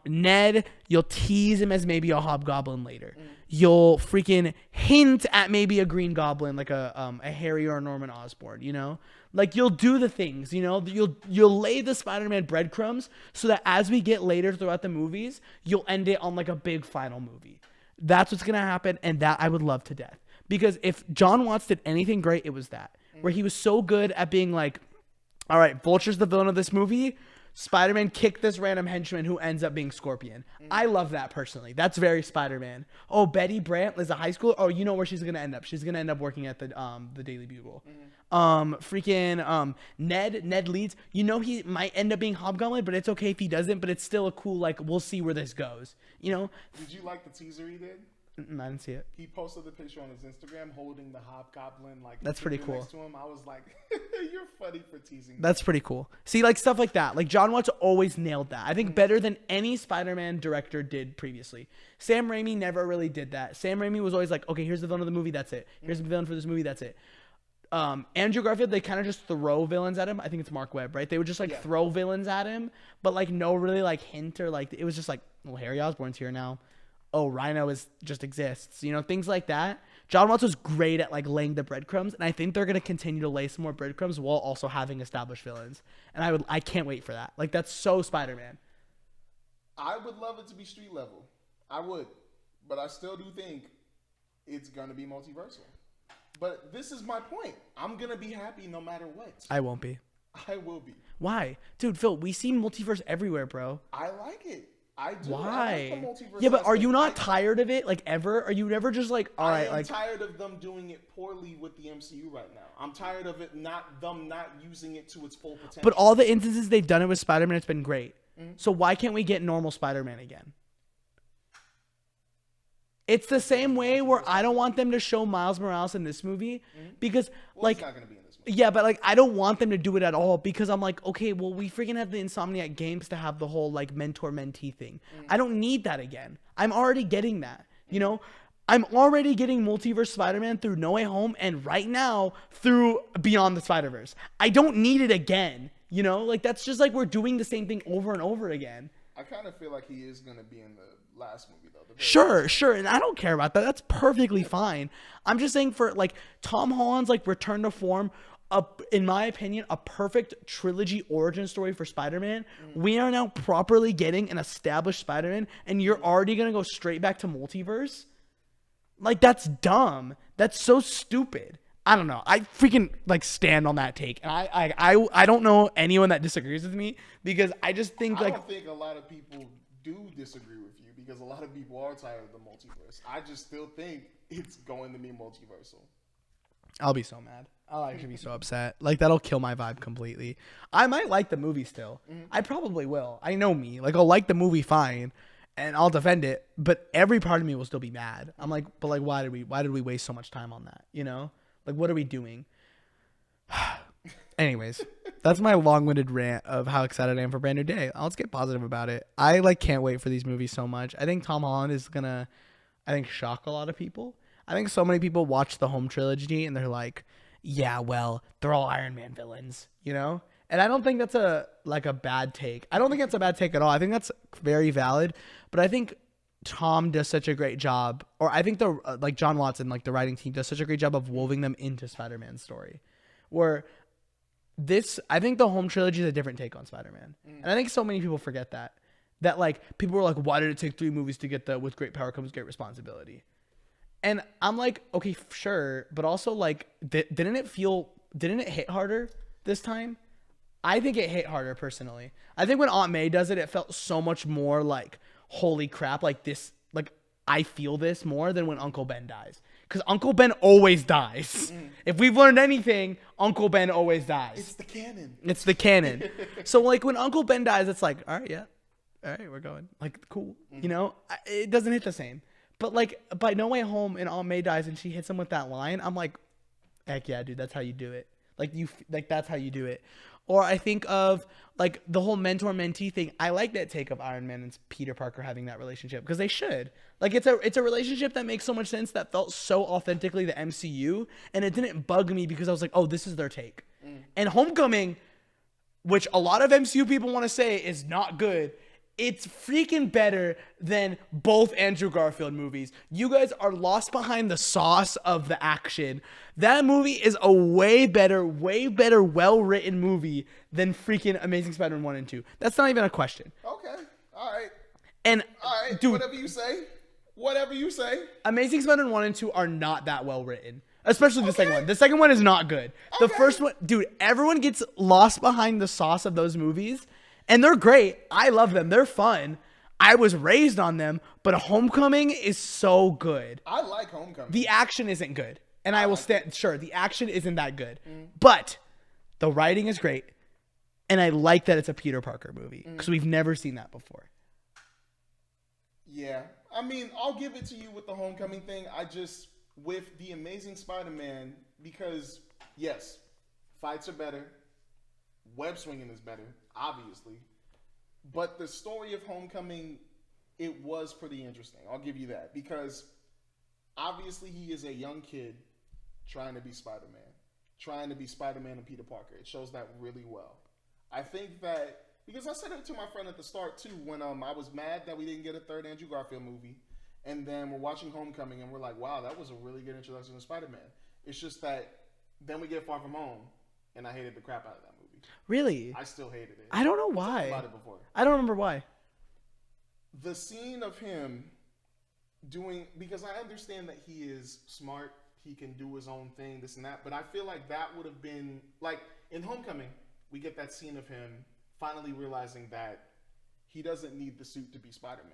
Ned, you'll tease him as maybe a Hobgoblin later. You'll freaking hint at maybe a Green Goblin, like a Harry or a Norman Osborn, you know? Like, you'll do the things, you know? You'll lay the Spider-Man breadcrumbs so that as we get later throughout the movies, you'll end it on like a big final movie. That's what's gonna happen, and that I would love to death. Because if John Watts did anything great, it was that. Where he was so good at being like, all right, Vulture's the villain of this movie. Spider-Man kicked this random henchman who ends up being Scorpion. I love that personally. That's very Spider-Man. Oh, Betty Brant is a high schooler. Oh, you know where she's going to end up. She's going to end up working at the Daily Bugle. Ned Leeds. You know he might end up being Hobgoblin, but it's okay if he doesn't. But it's still a cool, like, we'll see where this goes. You know? Did you like the teaser he did? I didn't see it. He posted the picture on his Instagram holding the Hobgoblin, like, that's pretty cool. Next to him. I was like, you're funny for teasing. That's pretty cool. See, like, stuff like that. Like, John Watts always nailed that. I think better than any Spider-Man director did previously. Sam Raimi never really did that. Sam Raimi was always like, okay, here's the villain of the movie, that's it. Here's the villain for this movie, that's it. Andrew Garfield, they kind of just throw villains at him. I think it's Mark Webb, right? They would just like throw villains at him, but like no really like hint or like, it was just like, well, Harry Osborn's here now. Oh, Rhino just exists, you know, things like that. John Watts was great at like laying the breadcrumbs, and I think they're gonna continue to lay some more breadcrumbs while also having established villains. And I can't wait for that. Like, that's so Spider-Man. I would love it to be street level. I would, but I still do think it's gonna be multiversal. But this is my point. I'm gonna be happy no matter what. I won't be. I will be. Why, dude? Phil, we see multiverse everywhere, bro. I like it. I do. Why? I like the multiverse yeah, but are aspect. you not tired of it? Like, ever? Are you never just like, all right, I'm like, tired of them doing it poorly with the MCU right now. I'm tired of them not using it to its full potential. but all the instances they've done it with Spider-Man, it's been great. So why can't we get normal Spider-Man again? It's the same way where I don't want them to show Miles Morales in this movie because, like, he's not gonna be in this movie. yeah, but like, I don't want them to do it at all because I'm like, okay, well, we freaking have the Insomniac Games to have the whole like mentor-mentee thing. I don't need that again. I'm already getting that, you know? I'm already getting multiverse Spider-Man through No Way Home and right now through Beyond the Spider-Verse. I don't need it again, you know? Like, that's just like we're doing the same thing over and over again. I kind of feel like he is gonna be in the last movie though. Sure, and I don't care about that. That's perfectly fine. I'm just saying for like Tom Holland's like return to form, in my opinion, a perfect trilogy origin story for Spider-Man. We are now properly getting an established Spider-Man, and you're already gonna go straight back to multiverse. Like, that's dumb. That's so stupid. I don't know. I freaking like stand on that take, and I don't know anyone that disagrees with me because I just think I don't think a lot of people do disagree with you because a lot of people are tired of the multiverse. I just still think it's going to be multiversal. I'll be so mad. I'll actually be so upset. Like, that'll kill my vibe completely. I might like the movie still. I probably will. I know me. Like, I'll like the movie fine, and I'll defend it. But every part of me will still be mad. I'm like, but like, why did we waste so much time on that? You know, like, what are we doing? Anyways, that's my long-winded rant of how excited I am for Brand New Day. Let's get positive about it. I like can't wait for these movies so much. I think Tom Holland is gonna, shock a lot of people. I think so many people watch the Home trilogy and they're like, yeah, well, they're all Iron Man villains, you know? And I don't think that's a bad take. I don't think that's a bad take at all. I think that's very valid. But I think Tom does such a great job, or I think the John Watson, like the writing team, does such a great job of woven them into Spider-Man's story. Where I think the Home trilogy is a different take on Spider-Man. And I think so many people forget that. That like people were like, why did it take 3 movies to get the with great power comes great responsibility? And I'm like, okay, sure, but also like, didn't it hit harder this time? I think it hit harder personally. I think when Aunt May does it, it felt so much more like, holy crap, like this, like I feel this more than when Uncle Ben dies. Because Uncle Ben always dies. If we've learned anything, Uncle Ben always dies. It's the canon. So like when Uncle Ben dies, it's like, all right, yeah, all right, we're going. Like, cool. You know, it doesn't hit the same. But like by No Way Home and Aunt May dies and she hits him with that line, I'm like, heck yeah, dude, that's how you do it. Like that's how you do it. Or I think of like the whole mentor-mentee thing. I like that take of Iron Man and Peter Parker having that relationship because they should. Like it's a relationship that makes so much sense, that felt so authentically the MCU, and it didn't bug me because I was like, oh, this is their take. And Homecoming, which a lot of MCU people want to say is not good, it's freaking better than both Andrew Garfield movies. You guys are lost behind the sauce of the action. That movie is a way better, well-written movie than freaking Amazing Spider-Man 1 and 2. That's not even a question. Okay. All right. And, all right. Dude, whatever you say. Amazing Spider-Man 1 and 2 are not that well-written. Especially the second one. The second one is not good. Okay. The first one, dude, everyone gets lost behind the sauce of those movies. And they're great. I love them. They're fun. I was raised on them, but Homecoming is so good. I like Homecoming. The action isn't good. And I will stand, sure, the action isn't that good. But the writing is great. And I like that it's a Peter Parker movie because we've never seen that before. Yeah. I mean, I'll give it to you with the Homecoming thing. With the Amazing Spider-Man, because, yes, fights are better. Web swinging is better, obviously. But the story of Homecoming, it was pretty interesting. I'll give you that. Because obviously he is a young kid trying to be Spider-Man. Trying to be Spider-Man and Peter Parker. It shows that really well. I think that, because I said it to my friend at the start too, when I was mad that we didn't get a third Andrew Garfield movie. And then we're watching Homecoming and we're like, wow, that was a really good introduction to Spider-Man. It's just that then we get Far From Home and I hated the crap out of that movie. Really? I still hated it. I don't know why. I talked about it before. I don't remember why. The scene of him because I understand that he is smart, he can do his own thing, this and that, but I feel like that would have been, like, in Homecoming, we get that scene of him finally realizing that he doesn't need the suit to be Spider-Man.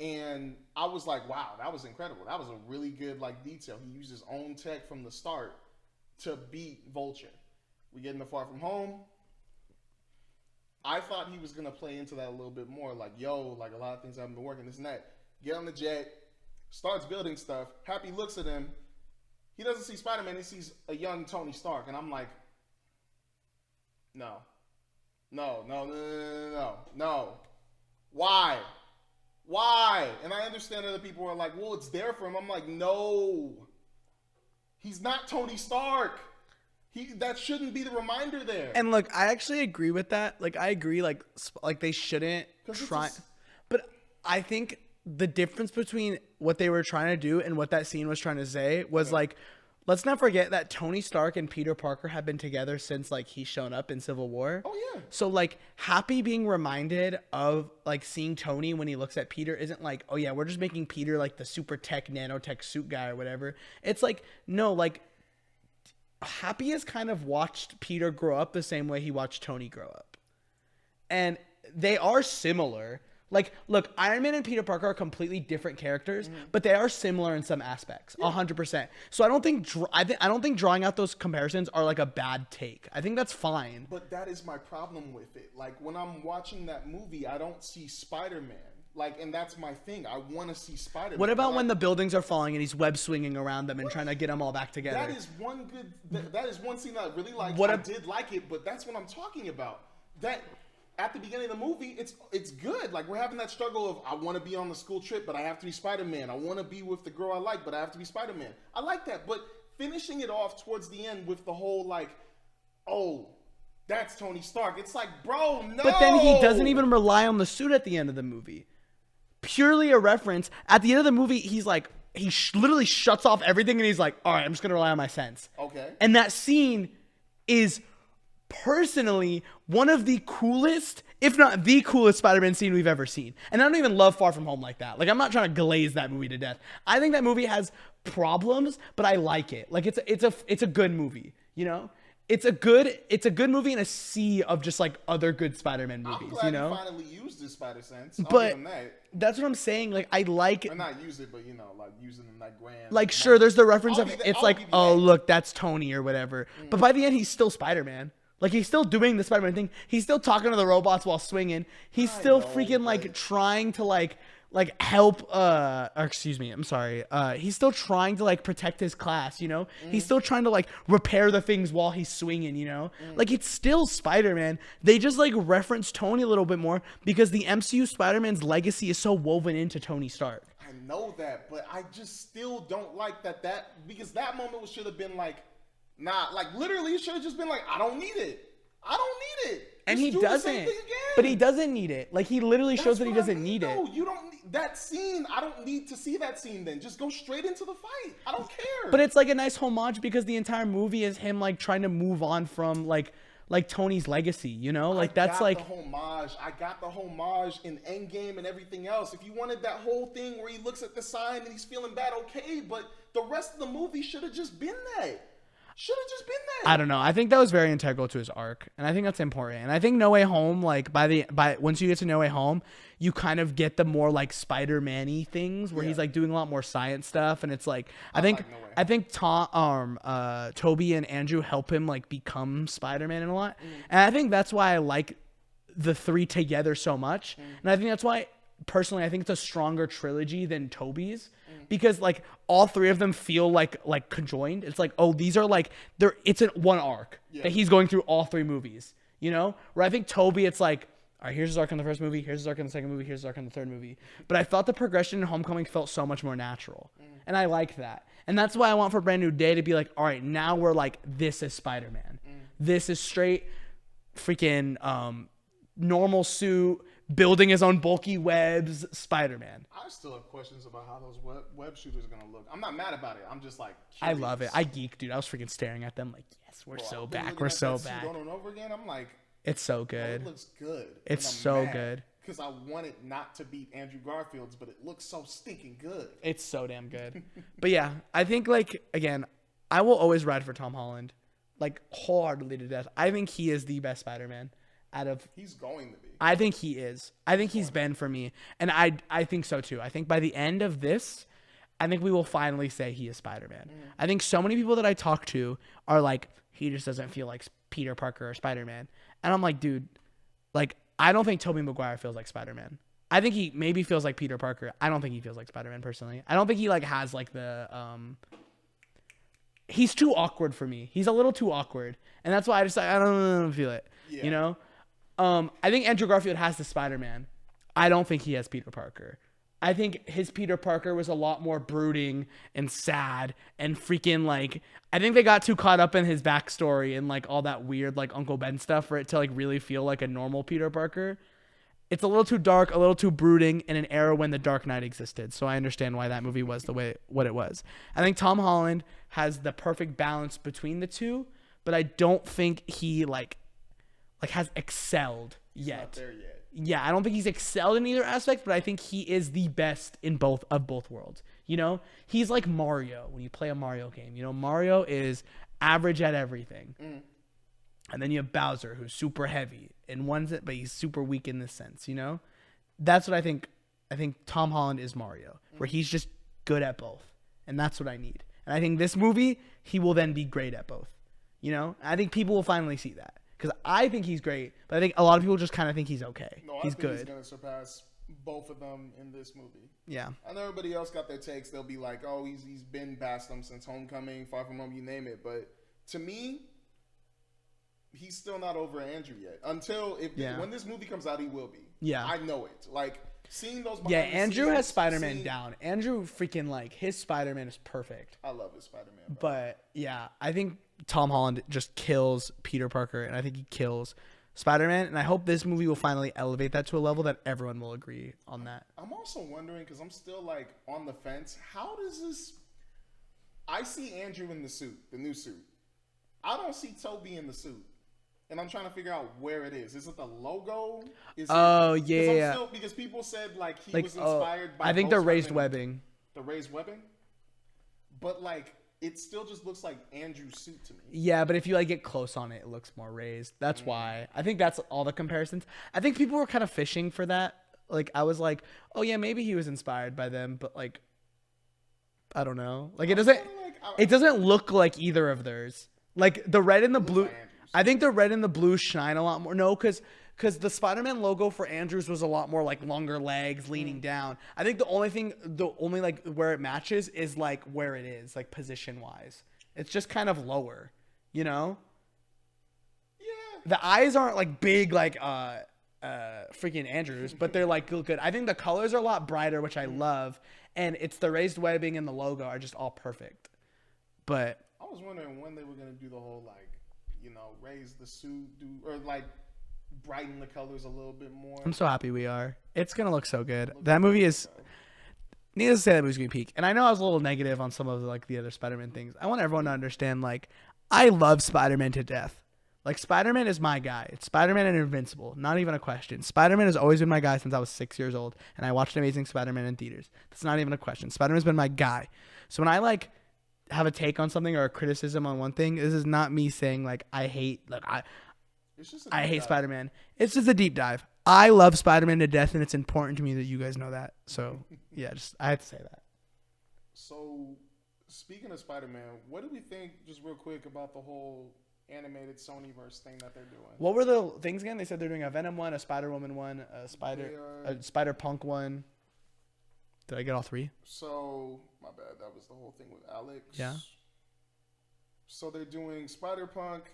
And I was like, wow, that was incredible. That was a really good, like, detail. He used his own tech from the start to beat Vulture. We get into Far From Home. I thought he was going to play into that a little bit more. Like, yo, like a lot of things haven't been working, this and that. Get on the jet, starts building stuff. Happy looks at him. He doesn't see Spider-Man. He sees a young Tony Stark. And I'm like, no. Why? And I understand other people are like, well, it's there for him. I'm like, no. He's not Tony Stark. That shouldn't be the reminder there. And look, I actually agree with that. Like, I agree, like they shouldn't try. But I think the difference between what they were trying to do and what that scene was trying to say was like, let's not forget that Tony Stark and Peter Parker have been together since like he's shown up in Civil War. Oh yeah. So like Happy being reminded of like seeing Tony when he looks at Peter isn't like, oh yeah, we're just making Peter like the super tech nanotech suit guy or whatever. It's like, no, like Happy has kind of watched Peter grow up the same way he watched Tony grow up. And they are similar. Like, look, Iron Man and Peter Parker are completely different characters, but they are similar in some aspects, 100%. So I don't think drawing out those comparisons are like a bad take. I think that's fine. But that is my problem with it. Like, when I'm watching that movie, I don't see Spider-Man. Like, and that's my thing. I want to see Spider-Man. What about when the buildings are falling and he's web swinging around them and trying to get them all back together? That is one scene that I really like. I did like it, but that's what I'm talking about. That at the beginning of the movie, it's good. Like, we're having that struggle of, I want to be on the school trip, but I have to be Spider-Man. I want to be with the girl I like, but I have to be Spider-Man. I like that, but finishing it off towards the end with the whole like, oh, that's Tony Stark. It's like, bro, no. But then he doesn't even rely on the suit at the end of the movie. Purely a reference. At the end of the movie, he's like, he literally shuts off everything and he's like, all right, I'm just going to rely on my sense. Okay. And that scene is personally one of the coolest, if not the coolest Spider-Man scene we've ever seen. And I don't even love Far From Home like that. Like, I'm not trying to glaze that movie to death. I think that movie has problems, but I like it. Like, it's a good movie, you know? It's a good movie in a sea of just like other good Spider-Man movies, I'm glad you know? he finally used his spider sense. But that's what I'm saying. Like, I like, or not use it, but you know, like using it in that grand. like, sure, there's the reference of it's like, oh, look, that's Tony or whatever. But by the end, he's still Spider-Man. Like, he's still doing the Spider-Man thing. He's still talking to the robots while swinging. He's still freaking like trying to like help he's still trying to like protect his class, you know? He's still trying to like repair the things while he's swinging, you know? Like, it's still Spider-Man. They just like reference Tony a little bit more because the MCU Spider-Man's legacy is so woven into Tony Stark. I know that, but I just still don't like that because that moment should have been like, nah, like literally it should have just been like, I don't need it. And he doesn't. But he doesn't need it. Like, he literally shows that he doesn't need it. No, you don't need that scene. I don't need to see that scene then. Just go straight into the fight. I don't care. But it's like a nice homage because the entire movie is him like trying to move on from like Tony's legacy, you know? Like, that's like the homage. I got the homage in Endgame and everything else. If you wanted that whole thing where he looks at the sign and he's feeling bad, okay, but the rest of the movie should have just been that. Should have just been there. I don't know. I think that was very integral to his arc, and I think that's important. And I think No Way Home, like by once you get to No Way Home, you kind of get the more like Spider-Man-y things where he's like doing a lot more science stuff, and it's like I think Toby and Andrew help him like become Spider-Man in a lot, and I think that's why I like the three together so much, and I think that's why personally I think it's a stronger trilogy than Toby's. Because like all three of them feel like conjoined. It's like, oh, these are like it's in one arc that he's going through all three movies, you know? Where I think Toby, it's like, all right, here's his arc in the first movie, here's his arc in the second movie, here's his arc in the third movie. But I thought the progression in Homecoming felt so much more natural. And I like that. And that's why I want for Brand New Day to be like, all right, now we're like, this is Spider-Man. This is straight freaking normal suit, building his own bulky webs, Spider-Man. I still have questions about how those web shooters are going to look. I'm not mad about it. I'm just like curious. I love it. I geek, dude. I was freaking staring at them like, yes, we're so back. We're so back. Over and over again, I'm like, it's so good. It looks good. It's so good. Because I want it not to beat Andrew Garfield's, but it looks so stinking good. It's so damn good. But yeah, I think like, again, I will always ride for Tom Holland, like wholeheartedly to death. I think he is the best Spider-Man. He's going to be. I think he is. I think he's been for me. And I think so too. I think by the end of this, I think we will finally say he is Spider-Man. I think so many people that I talk to are like, he just doesn't feel like Peter Parker or Spider-Man. And I'm like, dude, like, I don't think Tobey Maguire feels like Spider-Man. I think he maybe feels like Peter Parker. I don't think he feels like Spider-Man personally. I don't think he like has like the he's too awkward for me. He's a little too awkward. And that's why I don't feel it. Yeah. You know? I think Andrew Garfield has the Spider-Man. I don't think he has Peter Parker. I think his Peter Parker was a lot more brooding and sad and freaking like, I think they got too caught up in his backstory and like all that weird like Uncle Ben stuff for it to like really feel like a normal Peter Parker. It's a little too dark, a little too brooding in an era when the Dark Knight existed. So I understand why that movie was what it was. I think Tom Holland has the perfect balance between the two, but I don't think he like has excelled yet. Not there yet. Yeah, I don't think he's excelled in either aspect, but I think he is the best in both worlds. You know, he's like Mario when you play a Mario game. You know, Mario is average at everything. And then you have Bowser, who's super heavy but he's super weak in this sense, you know? That's what I think. I think Tom Holland is Mario, where he's just good at both. And that's what I need. And I think this movie, he will then be great at both. You know? I think people will finally see that. Because I think he's great, but I think a lot of people just kind of think he's okay. No, he's I think good. He's going to surpass both of them in this movie. Yeah. And everybody else got their takes. They'll be like, oh, he's been past them since Homecoming, Far From Home, you name it. But to me, he's still not over Andrew yet. When this movie comes out, he will be. Yeah. I know it. Like, seeing those Yeah, Andrew has Spider-Man down. Andrew freaking, like, his Spider-Man is perfect. I love his Spider-Man. But, yeah, I think Tom Holland just kills Peter Parker, and I think he kills Spider-Man, and I hope this movie will finally elevate that to a level that everyone will agree on that. I'm also wondering, because I'm still, like, on the fence, how does this... I see Andrew in the suit, the new suit. I don't see Toby in the suit. And I'm trying to figure out where it is. Is it the logo? Yeah. Because people said, like, he was inspired by... I think the raised webbing. The raised webbing? But, like, it still just looks like Andrew's suit to me. Yeah, but if you, like, get close on it, it looks more raised. That's why. I think that's all the comparisons. I think people were kind of fishing for that. Like, I was like, oh, yeah, maybe he was inspired by them. But, like, I don't know. Like, it doesn't look like either of theirs. Like, the red and the blue... I think the red and the blue shine a lot more. No, because the Spider-Man logo for Andrews was a lot more like longer legs, leaning down. I think the only like where it matches is like where it is, like position wise. It's just kind of lower, you know? Yeah. The eyes aren't like big like freaking Andrews, but they're like good. I think the colors are a lot brighter, which I love, and it's the raised webbing and the logo are just all perfect. But I was wondering when they were gonna do the whole like, you know, raise the suit, or like brighten the colors a little bit more. I'm so happy we are. It's gonna look so good. That movie is. Needless to say, that movie's gonna peak. And I know I was a little negative on some of like the other Spider-Man things. I want everyone to understand, like, I love Spider-Man to death. Like, Spider-Man is my guy. It's Spider-Man and Invincible. Not even a question. Spider-Man has always been my guy since I was 6 years old, and I watched Amazing Spider-Man in theaters. That's not even a question. Spider-Man's been my guy. So when I like have a take on something or a criticism on one thing, this is not me saying like I hate Spider-Man. It's just a deep dive. I love Spider-Man to death, and it's important to me that you guys know that. So yeah, I had to say that. So speaking of Spider-Man, what do we think, just real quick, about the whole animated Sonyverse thing that they're doing? What were the things again? They said they're doing a Venom one, a Spider-Woman one, a Spider-Punk one. Did I get all three? So, my bad. That was the whole thing with Alex. Yeah. So they're doing Spider-Punk.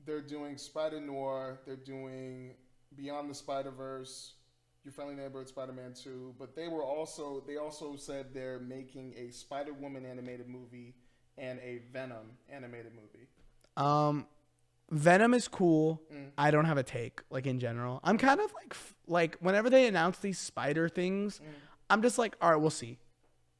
They're doing Spider-Noir. They're doing Beyond the Spider-Verse, Your Friendly Neighborhood Spider-Man 2. But they also said they're making a Spider-Woman animated movie and a Venom animated movie. Venom is cool. I don't have a take, like, in general. I'm kind of like whenever they announce these spider things, I'm just like, all right, we'll see.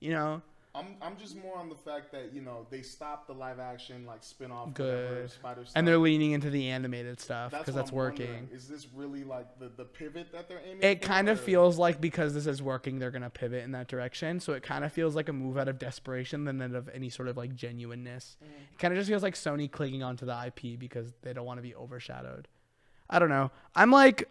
You know? I'm just more on the fact that, you know, they stopped the live action like spin-off good Spider stuff. And they're leaning into the animated stuff because that's working. Wondering. Is this really like the pivot that they're aiming It for, kind of feels like because this is working, they're going to pivot in that direction. So it kind of feels like a move out of desperation than of any sort of like genuineness. It kind of just feels like Sony clinging onto the IP because they don't want to be overshadowed. I don't know. I'm like,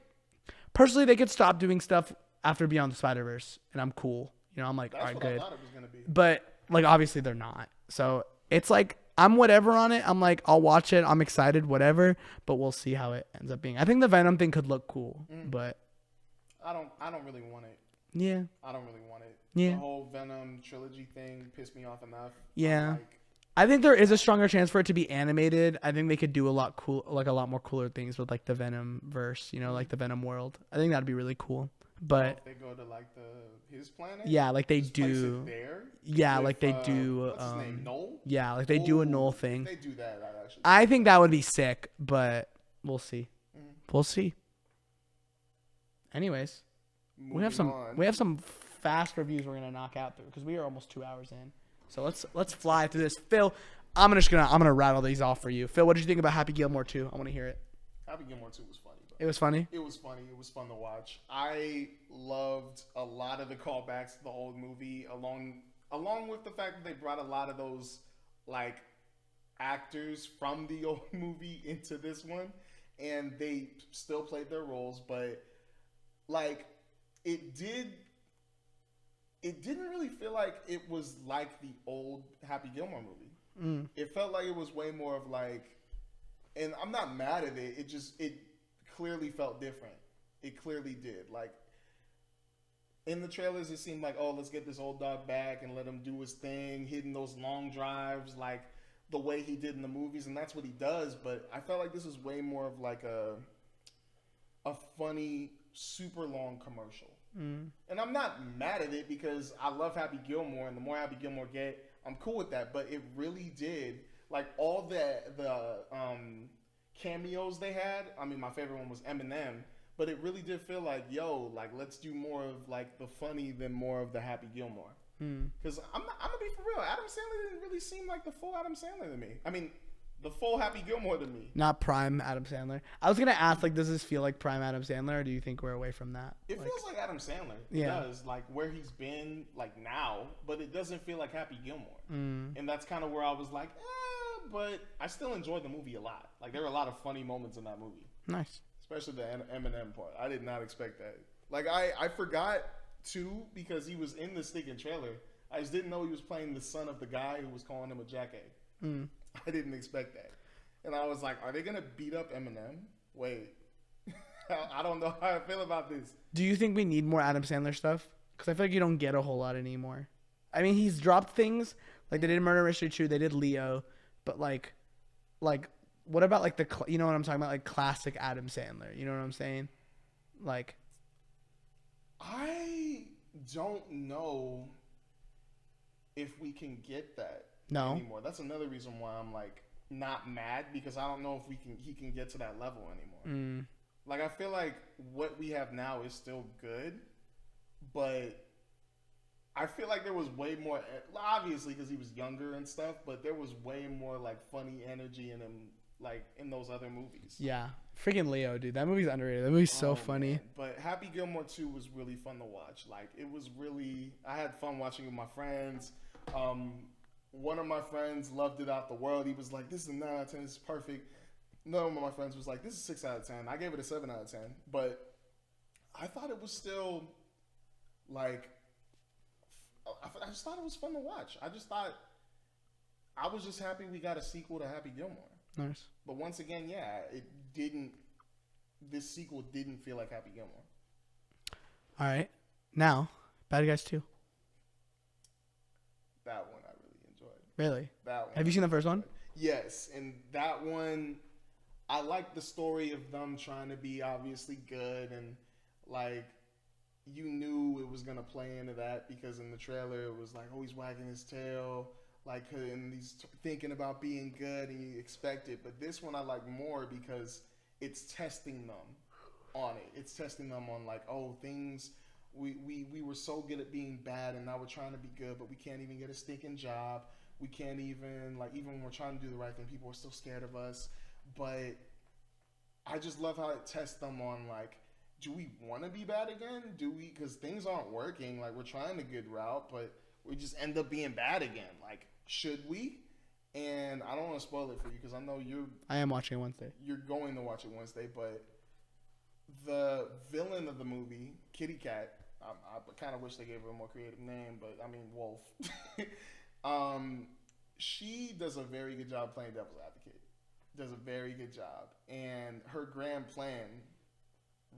personally, they could stop doing stuff after Beyond the Spider-Verse and I'm cool. You know, I'm like, all right, good. I thought it was gonna be. But like, obviously they're not. So it's like, I'm whatever on it. I'm like, I'll watch it. I'm excited, whatever. But we'll see how it ends up being. I think the Venom thing could look cool, but I don't really want it. Yeah. I don't really want it. Yeah. The whole Venom trilogy thing pissed me off enough. Yeah. I think there is a stronger chance for it to be animated. I think they could do a lot more cooler things with like the Venom verse, you know, like the Venom world. I think that'd be really cool. But if they go to like his planet, yeah, like they just do. place it there Yeah, with, like they do. What's his name? Noel? Yeah, like they do a Noel thing. If they do that, I think that would be sick, but we'll see. We'll see. Anyways, we have some fast reviews we're gonna knock out through because we are almost 2 hours in. So let's fly through this. Phil, I'm gonna rattle these off for you. Phil, what did you think about Happy Gilmore 2? I want to hear it. Happy Gilmore 2 was funny. It was funny? It was funny. It was fun to watch. I loved a lot of the callbacks to the old movie, along with the fact that they brought a lot of those like actors from the old movie into this one, and they still played their roles, but like it didn't really feel like it was like the old Happy Gilmore movie. It felt like it was way more of like, and I'm not mad at it. It clearly felt different. It clearly did. Like in the trailers, it seemed like, oh, let's get this old dog back and let him do his thing, hitting those long drives like the way he did in the movies, and that's what he does. But I felt like this was way more of like a funny, super long commercial. And I'm not mad at it because I love Happy Gilmore, and the more Happy Gilmore get, I'm cool with that. But it really did, like all the cameos they had. I mean, my favorite one was Eminem, but it really did feel like, yo, like let's do more of like the funny than more of the Happy Gilmore. Because I'm gonna be for real, Adam Sandler didn't really seem like the full Adam Sandler to me. I mean, the full Happy Gilmore to me. Not prime Adam Sandler. I was gonna ask, like, does this feel like prime Adam Sandler, or do you think we're away from that? It feels like Adam Sandler. It does, like where he's been, like now, but it doesn't feel like Happy Gilmore. And that's kind of where I was like, but I still enjoyed the movie a lot. Like there were a lot of funny moments in that movie. Nice, especially the Eminem part. I did not expect that. Like I forgot too because he was in the stinking trailer. I just didn't know he was playing the son of the guy who was calling him a jackass. I didn't expect that. And I was like, are they going to beat up Eminem? Wait. I don't know how I feel about this. Do you think we need more Adam Sandler stuff? Because I feel like you don't get a whole lot anymore. I mean, he's dropped things. Like, they did Murder, Mystery 2. They did Leo. But, like, what about, like, you know what I'm talking about? Like, classic Adam Sandler. You know what I'm saying? Like. I don't know if we can get that. No. Anymore. That's another reason why I'm like not mad, because I don't know if he can get to that level anymore. Like I feel like what we have now is still good, but I feel like there was way more, obviously because he was younger and stuff, but there was way more like funny energy in him, like in those other movies. Yeah, freaking Leo, dude, that movie's underrated. That movie's so funny. Man. But Happy Gilmore 2 was really fun to watch. Like it was really, I had fun watching with my friends. One of my friends loved it out the world. He was like, this is a 9 out of 10. This is perfect. Another one of my friends was like, this is 6 out of 10. I gave it a 7 out of 10. But I thought it was still, like, I just thought it was fun to watch. I just thought, I was just happy we got a sequel to Happy Gilmore. Nice. But once again, yeah, this sequel didn't feel like Happy Gilmore. All right. Now, Bad Guys 2. That one I really enjoyed. Really? That one. Have you seen the first one? Yes, and that one, I like the story of them trying to be obviously good, and like you knew it was gonna play into that because in the trailer it was like, oh, he's wagging his tail, like, and he's thinking about being good, and you expect it. But this one I like more because it's testing them on it. It's testing them on like, oh, things. We were so good at being bad, and now we're trying to be good, but we can't even get a stinking job. We can't even, like, even when we're trying to do the right thing, people are still scared of us. But I just love how it tests them on, like, do we want to be bad again? Do we? Because things aren't working. Like, we're trying a good route, but we just end up being bad again. Like, should we? And I don't want to spoil it for you because I know I am watching it Wednesday. You're going to watch it Wednesday, but the villain of the movie, Kitty Cat, I kind of wish they gave her a more creative name, but I mean, Wolf. She does a very good job playing devil's advocate. Does a very good job. And her grand plan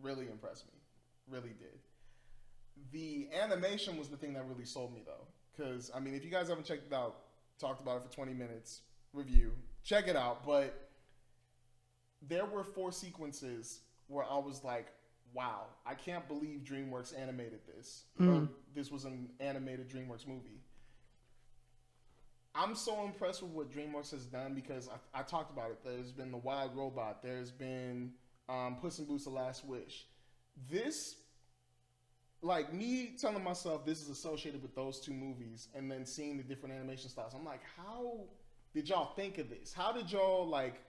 really impressed me. Really did. The animation was the thing that really sold me, though. Because, I mean, if you guys haven't checked it out, talked about it for 20 minutes, review, check it out. But there were 4 sequences where I was like, wow, I can't believe DreamWorks animated this. Or this was an animated DreamWorks movie. I'm so impressed with what DreamWorks has done because I talked about it. There's been The Wild Robot. There's been Puss in Boots: The Last Wish. This, like me telling myself this is associated with those 2 movies and then seeing the different animation styles, I'm like, how did y'all think of this? How did y'all like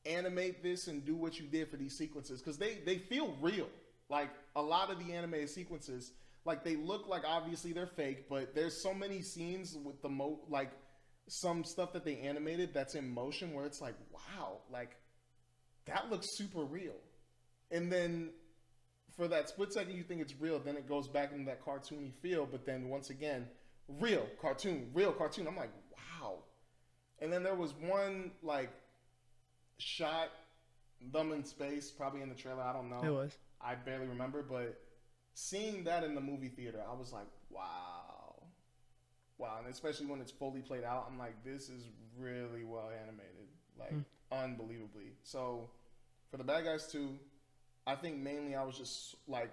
animate this and do what you did for these sequences? Because they feel real. Like a lot of the animated sequences, like they look like obviously they're fake, but there's so many scenes with the like some stuff that they animated that's in motion where it's like, wow, like that looks super real. And then for that split second you think it's real, then it goes back into that cartoony feel, but then once again, real cartoon. I'm like, wow. And then there was one like shot, them in space, probably in the trailer. I don't know. It was. I barely remember, but seeing that in the movie theater, I was like, wow. And especially when it's fully played out, I'm like, this is really well animated, like unbelievably. So for The Bad Guys 2, I think mainly I was just like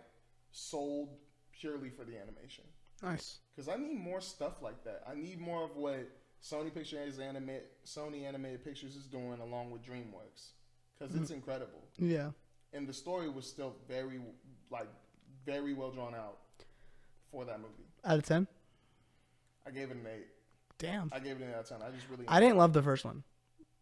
sold purely for the animation. Nice. Because I need more stuff like that. I need more of what Sony Animated Pictures is doing along with DreamWorks. Because it's incredible. Yeah. And the story was still very well drawn out for that movie. Out of 10? I gave it an 8. Damn. I gave it an 8 out of 10. I didn't love the first one.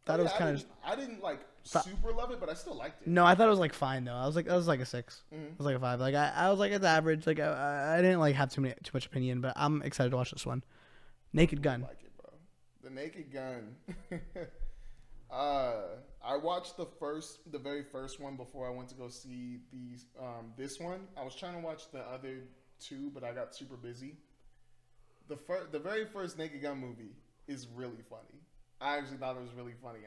Thought it was kind of. I didn't like super love it, but I still liked it. No, I thought it was like fine though. I was like a 6. Mm-hmm. It was like a 5. Like I was like it's average. Like I didn't like have too much opinion, but I'm excited to watch this one. Naked Gun. I like it, bro. The Naked Gun. I watched the very first one before I went to go see this one. I was trying to watch the other 2, but I got super busy. The very first Naked Gun movie is really funny. I actually thought it was really funny.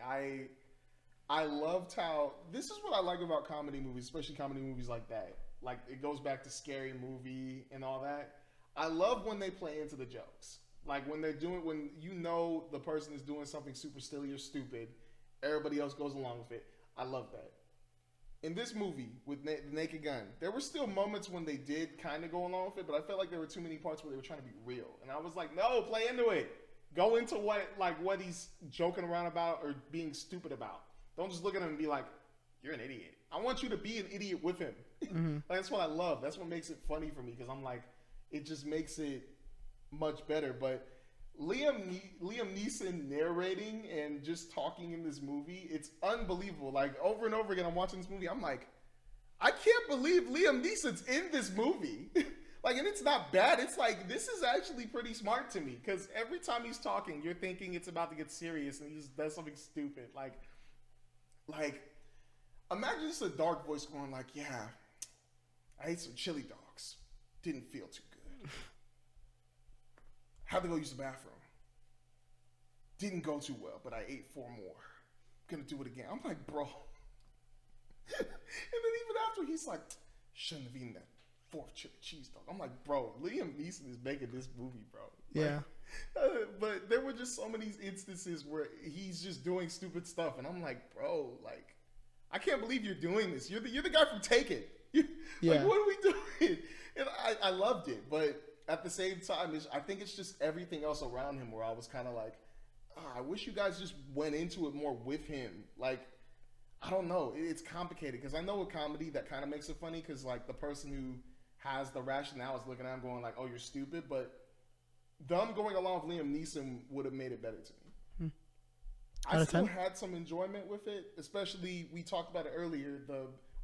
I loved how this is what I like about comedy movies, especially comedy movies like that. Like it goes back to Scary Movie and all that. I love when they play into the jokes. Like when you know the person is doing something super silly or stupid, everybody else goes along with it. I love that. In this movie with Naked Gun, there were still moments when they did kind of go along with it, but I felt like there were too many parts where they were trying to be real. And I was like, no, play into it. Go into what he's joking around about or being stupid about. Don't just look at him and be like, you're an idiot. I want you to be an idiot with him. Mm-hmm. Like, that's what I love. That's what makes it funny for me because I'm like, it just makes it much better. But Liam Neeson narrating and just talking in this movie, it's unbelievable. Like over and over again, I'm watching this movie. I'm like, I can't believe Liam Neeson's in this movie. Like, and it's not bad. It's like, this is actually pretty smart to me because every time he's talking, you're thinking it's about to get serious and he just does something stupid. Like, imagine just a dark voice going like, yeah, I ate some chili dogs. Didn't feel too good. Had to go use the bathroom. Didn't go too well, but I ate 4 more. Gonna do it again. I'm like, bro. And then even after, he's like, shouldn't have eaten that 4th chili cheese dog. I'm like, bro, Liam Neeson is making this movie, bro. Yeah. But there were just so many instances where he's just doing stupid stuff, and I'm like, bro, like, I can't believe you're doing this. You're the guy from Taken. Like, what are we doing? And I loved it, but at the same time, I think it's just everything else around him where I was kind of like, I wish you guys just went into it more with him. Like, I don't know. It's complicated because I know with comedy that kind of makes it funny because like the person who has the rationale is looking at him going like, oh, you're stupid. But them going along with Liam Neeson would have made it better to me. I still had some enjoyment with it, especially we talked about it earlier.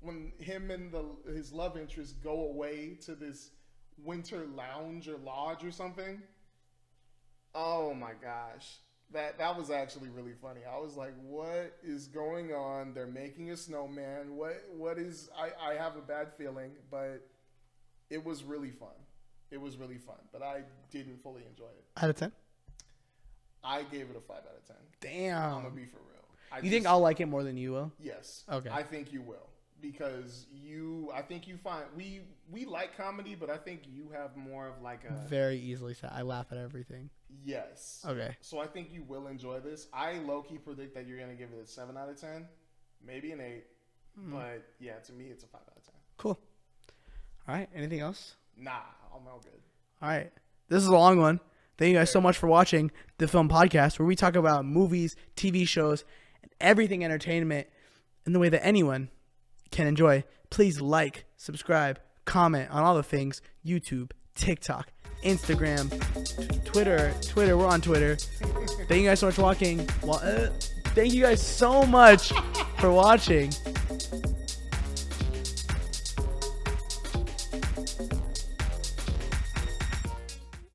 When him and his love interest go away to this winter lounge or lodge or something. Oh my gosh. That was actually really funny. I was like, what is going on? They're making a snowman. What is I have a bad feeling, but it was really fun. It was really fun, but I didn't fully enjoy it. Out of 10? I gave it a 5 out of 10. Damn. I'm gonna be for real. You think I'll like it more than you will? Yes. Okay. I think you will. Because I think you find we like comedy, but I think you have more of like a very easily said. I laugh at everything. Yes. Okay. So I think you will enjoy this. I low-key predict that you're gonna give it a 7 out of 10, maybe an 8, but yeah, to me it's a 5 out of 10. Cool. All right. Anything else? Nah, I'm all good. All right. This is a long one. Thank you guys so much for watching the Film Podcast, where we talk about movies, TV shows, and everything entertainment in the way that anyone can enjoy. Please like, subscribe, comment on all the things: YouTube, TikTok, Instagram, Twitter. We're on Twitter. Thank you guys so much for watching. Thank you guys so much for watching.